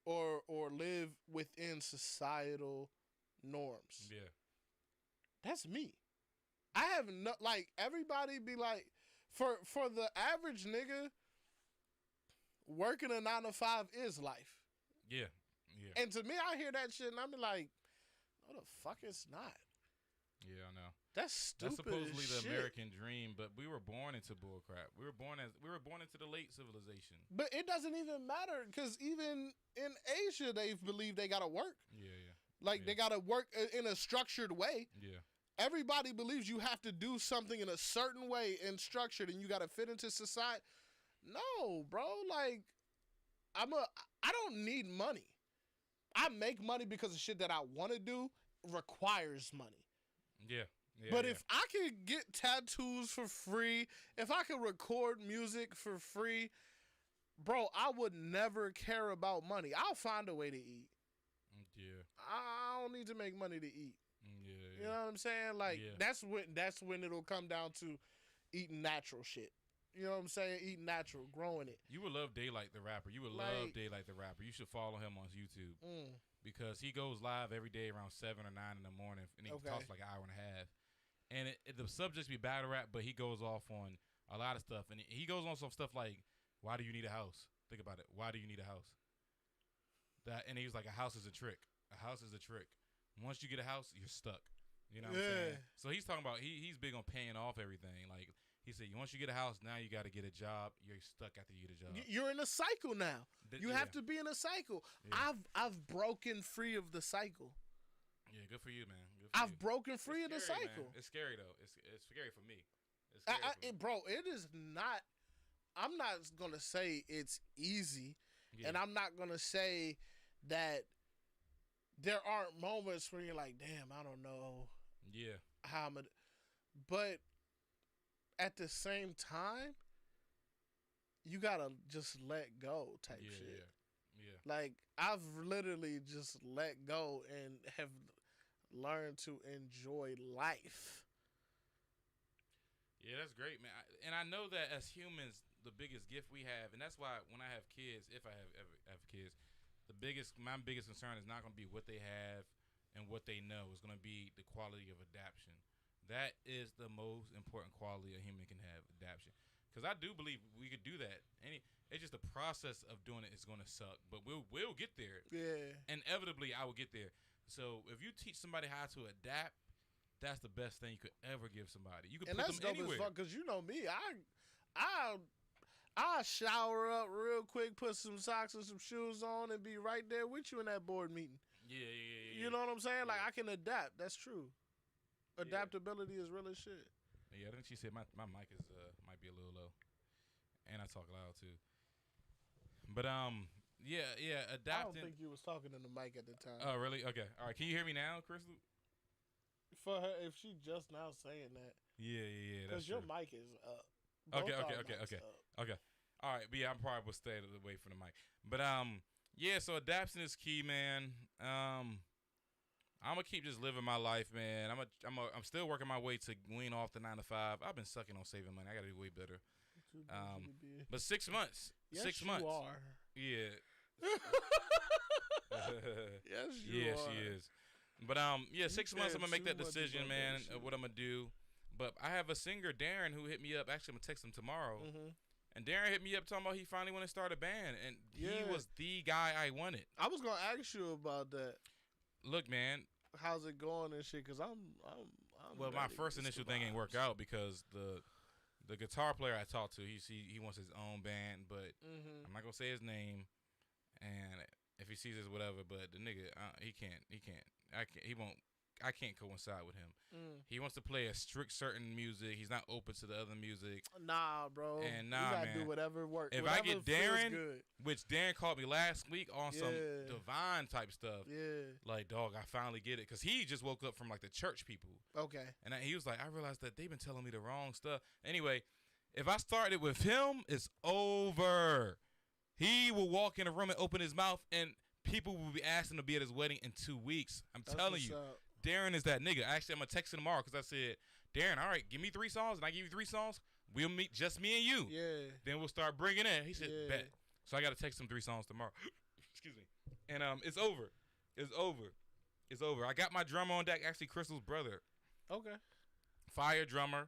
or live within societal norms. Yeah. That's me. I have no, like, everybody be like, for the average nigga, working a 9 to 5 is life. Yeah. Yeah. And to me, I hear that shit and I'm like, no, the fuck it's not. Yeah, I know. That's stupid. That's supposedly the shit. American dream, but we were born into bullcrap. We were born into the late civilization. But it doesn't even matter because even in Asia, they believe they gotta work. Yeah. Like they gotta work in a structured way. Yeah. Everybody believes you have to do something in a certain way and structured, and you gotta fit into society. No, bro. Like I don't need money. I make money because the shit that I want to do requires money. Yeah. But if I could get tattoos for free, if I could record music for free, bro, I would never care about money. I'll find a way to eat. Yeah. I don't need to make money to eat. Yeah. You know what I'm saying? Like that's when it'll come down to eating natural shit. You know what I'm saying? Eating natural, growing it. You would love Daylight the rapper. You would love Daylight the rapper. You should follow him on YouTube because he goes live every day around 7 or 9 in the morning, and he talks like an hour and a half. And the subjects be battle rap, but he goes off on a lot of stuff, and he goes on some stuff like, "Why do you need a house? Think about it. Why do you need a house?" And he was like, "A house is a trick. A house is a trick. Once you get a house, you're stuck." You know what I'm saying? So he's talking about he's big on paying off everything. Like he said, once you get a house, now you got to get a job. You're stuck after you get a job. You're in a cycle now. You have to be in a cycle. Yeah. I've broken free of the cycle. Yeah, good for you, man. I've broken free of the cycle. Man. It's scary though. It's scary for me. It's scary bro, it is not. I'm not gonna say it's easy, and I'm not gonna say that there aren't moments where you're like, damn, I don't know. Yeah. How I'm but at the same time, you gotta just let go type shit. Yeah. Like I've literally just let go and have learned to enjoy life. Yeah, that's great, man. And I know that as humans, the biggest gift we have, and that's why when I have kids, if I ever have kids, my biggest concern is not going to be what they have and what they know. It's going to be the quality of adaptation. That is the most important quality a human can have, adaptation. Because I do believe we could do that. It's just the process of doing it is going to suck, but we'll get there. Yeah. Inevitably, I will get there. So if you teach somebody how to adapt, that's the best thing you could ever give somebody. You can put them anywhere. Because you know me, I'll shower up real quick, put some socks and some shoes on, and be right there with you in that board meeting. Yeah. You know what I'm saying? Like I can adapt. That's true. Adaptability is real as shit. Yeah, I think she said my mic is might be a little low, and I talk loud too. But adapting. I don't think you was talking in the mic at the time. Oh, really? Okay. All right. Can you hear me now, Krsna? For her, if she just now saying that. Yeah. Because your mic is up. Okay. All right, but yeah, I probably will stay away from the mic. But so adaptation is key, man. I'm gonna keep just living my life, man. I'm still working my way to wean off the 9 to 5. I've been sucking on saving money. I gotta do way better. But 6 months. Yes, 6 months. You are. Yeah. Yes, you are. Yeah, she is. But 6 months I'm gonna make that decision, man, of what I'm gonna do. But I have a singer, Darren, who hit me up. Actually, I'm gonna text him tomorrow. Mm-hmm. And Darren hit me up talking about he finally wanted to start a band, and he was the guy I wanted. I was gonna ask you about that. Look, man, how's it going and shit? Cause I'm well, my first initial thing ain't work out because the guitar player I talked to, he wants his own band, but I'm not gonna say his name, and if he sees this, whatever. But the nigga, he won't I can't coincide with him. Mm. He wants to play a strict certain music. He's not open to the other music. Nah, bro. And you gotta man, do whatever works. If whatever I get feels Darren, good. which Darren called me last week on some divine type stuff. Yeah. Like, dog, I finally get it. Because he just woke up from, like, the church people. Okay. And he was like, I realized that they've been telling me the wrong stuff. Anyway, if I started with him, it's over. He will walk in a room and open his mouth, and people will be asking to be at his wedding in 2 weeks. That's telling you. Up. Darren is that nigga. Actually, I'm going to text him tomorrow because I said, Darren, all right, give me 3 songs, and I give you 3 songs. We'll meet just me and you. Yeah. Then we'll start bringing in. He said, bet. So I got to text him 3 songs tomorrow. Excuse me. And it's over. It's over. It's over. I got my drummer on deck, actually Crystal's brother. Okay. Fire drummer.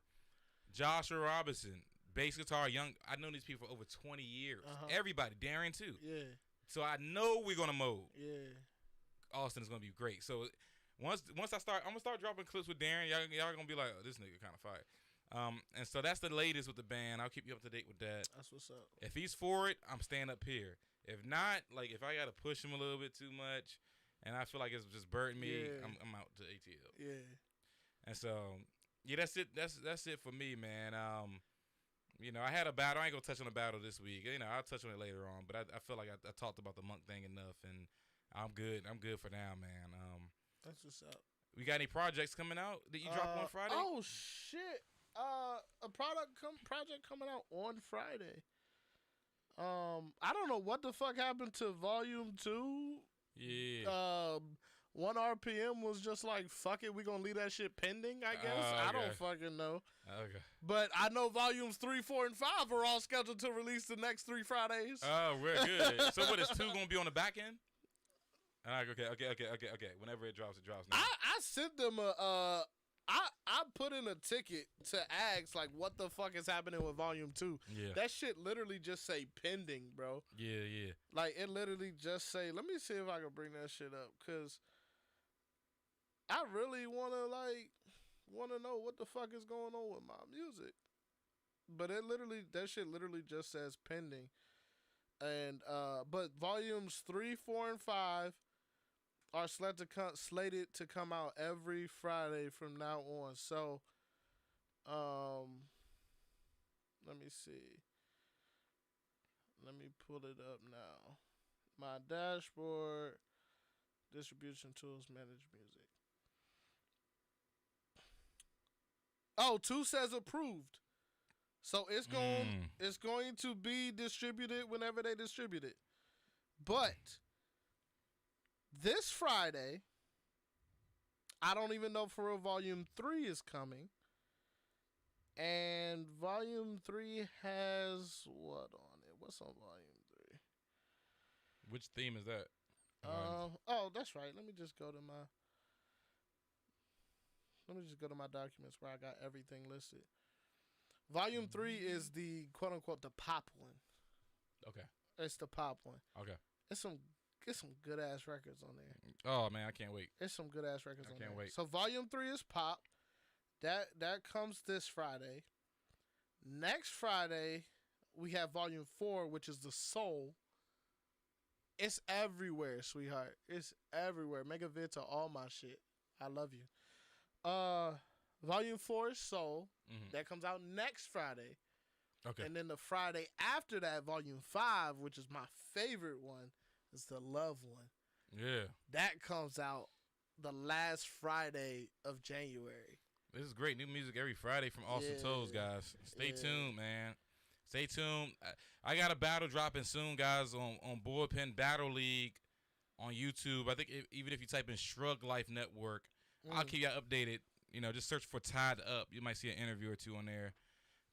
Joshua Robinson. Bass guitar, young. I've known these people for over 20 years. Everybody. Darren, too. Yeah. So I know we're going to mold. Yeah. Austin is going to be great. So once I start, I'm going to start dropping clips with Darren. Y'all going to be like, oh, this nigga kind of fire. And so that's the latest with the band. I'll keep you up to date with that. That's what's up. If he's for it, I'm staying up here. If not, like if I got to push him a little bit too much and I feel like it's just burdened me, I'm out to ATL. Yeah. And so, yeah, that's it. That's it for me, man. You know, I had a battle. I ain't going to touch on the battle this week. You know, I'll touch on it later on. But I feel like I talked about the monk thing enough, and I'm good. I'm good for now, man. That's what's up. We got any projects coming out that you drop on Friday? Oh, shit. A project coming out on Friday. I don't know what the fuck happened to Volume 2. Yeah. 1 RPM was just like, fuck it, we gonna leave that shit pending, I guess. Okay. I don't fucking know. Okay. But I know Volumes 3, 4, and 5 are all scheduled to release the next 3 Fridays. Oh, we're good. So what, is 2 gonna be on the back end? Okay. Whenever it drops now. I sent them I put in a ticket to ask, like, what the fuck is happening with Volume 2. Yeah. That shit literally just say pending, bro. Yeah. Like, it literally just say, let me see if I can bring that shit up, because I really want to know what the fuck is going on with my music. But that shit literally just says pending. And, but Volumes 3, 4, and 5 are slated to come out every Friday from now on. So, let me see. Let me pull it up now. My dashboard, distribution tools, manage music. Oh, 2 says approved. So it's going to be distributed whenever they distribute it. But this Friday, I don't even know for real Volume 3 is coming. And Volume 3 has what on it? What's on Volume 3? Which theme is that? Oh, that's right. Let me just go to my documents where I got everything listed. Volume 3 is the quote unquote the pop one. Okay. It's the pop one. Okay. It's some good ass records on there. Oh man, I can't wait. It's some good ass records on there. I can't wait. So Volume 3 is pop. That comes this Friday. Next Friday, we have Volume 4, which is the soul. It's everywhere, sweetheart. It's everywhere. Make a vid to all my shit. I love you. Volume 4 is soul. Mm-hmm. That comes out next Friday. Okay. And then the Friday after that, Volume 5, which is my favorite one, is the love one. Yeah. That comes out the last Friday of January. This is great new music every Friday from Awesome Toes, guys. Stay tuned, man. Stay tuned. I got a battle dropping soon, guys, on Bullpen Battle League on YouTube. I think even if you type in Shrug Life Network, I'll keep y'all updated. You know, just search for Tied Up. You might see an interview or 2 on there.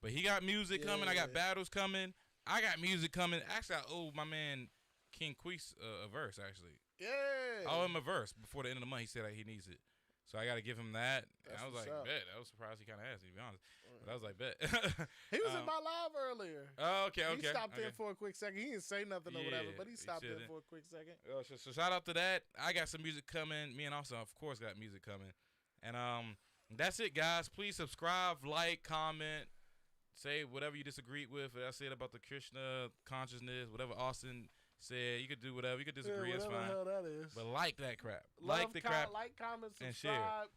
But he got music coming. I got battles coming. I got music coming. Actually, I owe my man King Queese a verse, actually. Yeah. I owe him a verse before the end of the month. He said that he needs it. So I got to give him that. And I was like, bet. I was surprised he kind of asked me, to be honest. But I was like, bet. He was in my live earlier. Oh, okay. He stopped in for a quick second. He didn't say nothing or whatever, but he stopped in for a quick second. So shout out to that. I got some music coming. Me and also, of course, got music coming. And that's it, guys. Please subscribe, like, comment, say whatever you disagreed with. I said about the Krsna consciousness, whatever Austin said you could do whatever. You could disagree. It's whatever fine. the hell that is. But like that crap. Love, like the crap. Like, comment, and share. subscribe.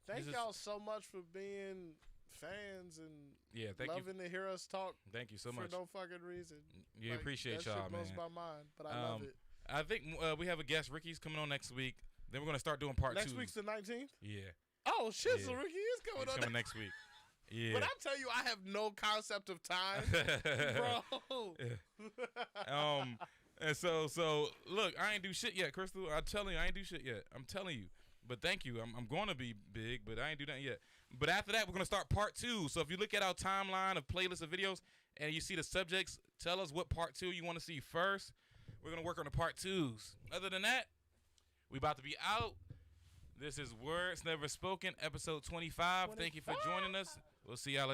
Thank This is- y'all so much for being fans and Yeah, thank loving to hear us talk Thank you so for much. no fucking reason. You appreciate that y'all, shit man. blows my mind, but I love it. I think we have a guest. Ricky's coming on next week. Then we're gonna start doing part 2. Next week's the 19th? Yeah. Oh, shit, Yeah. so Ricky is coming He's on coming next week. Yeah. But I tell you, I have no concept of time, bro. And so look, I ain't do shit yet, Crystal. I'm telling you, I ain't do shit yet. I'm telling you. But thank you. I'm going to be big, but I ain't do that yet. But after that, we're going to start part 2. So if you look at our timeline of playlists of videos and you see the subjects, tell us what part 2 you want to see first. We're going to work on the part 2s. Other than that, we about to be out. This is Words Never Spoken, episode 25. Thank you for joining us. We'll see y'all later.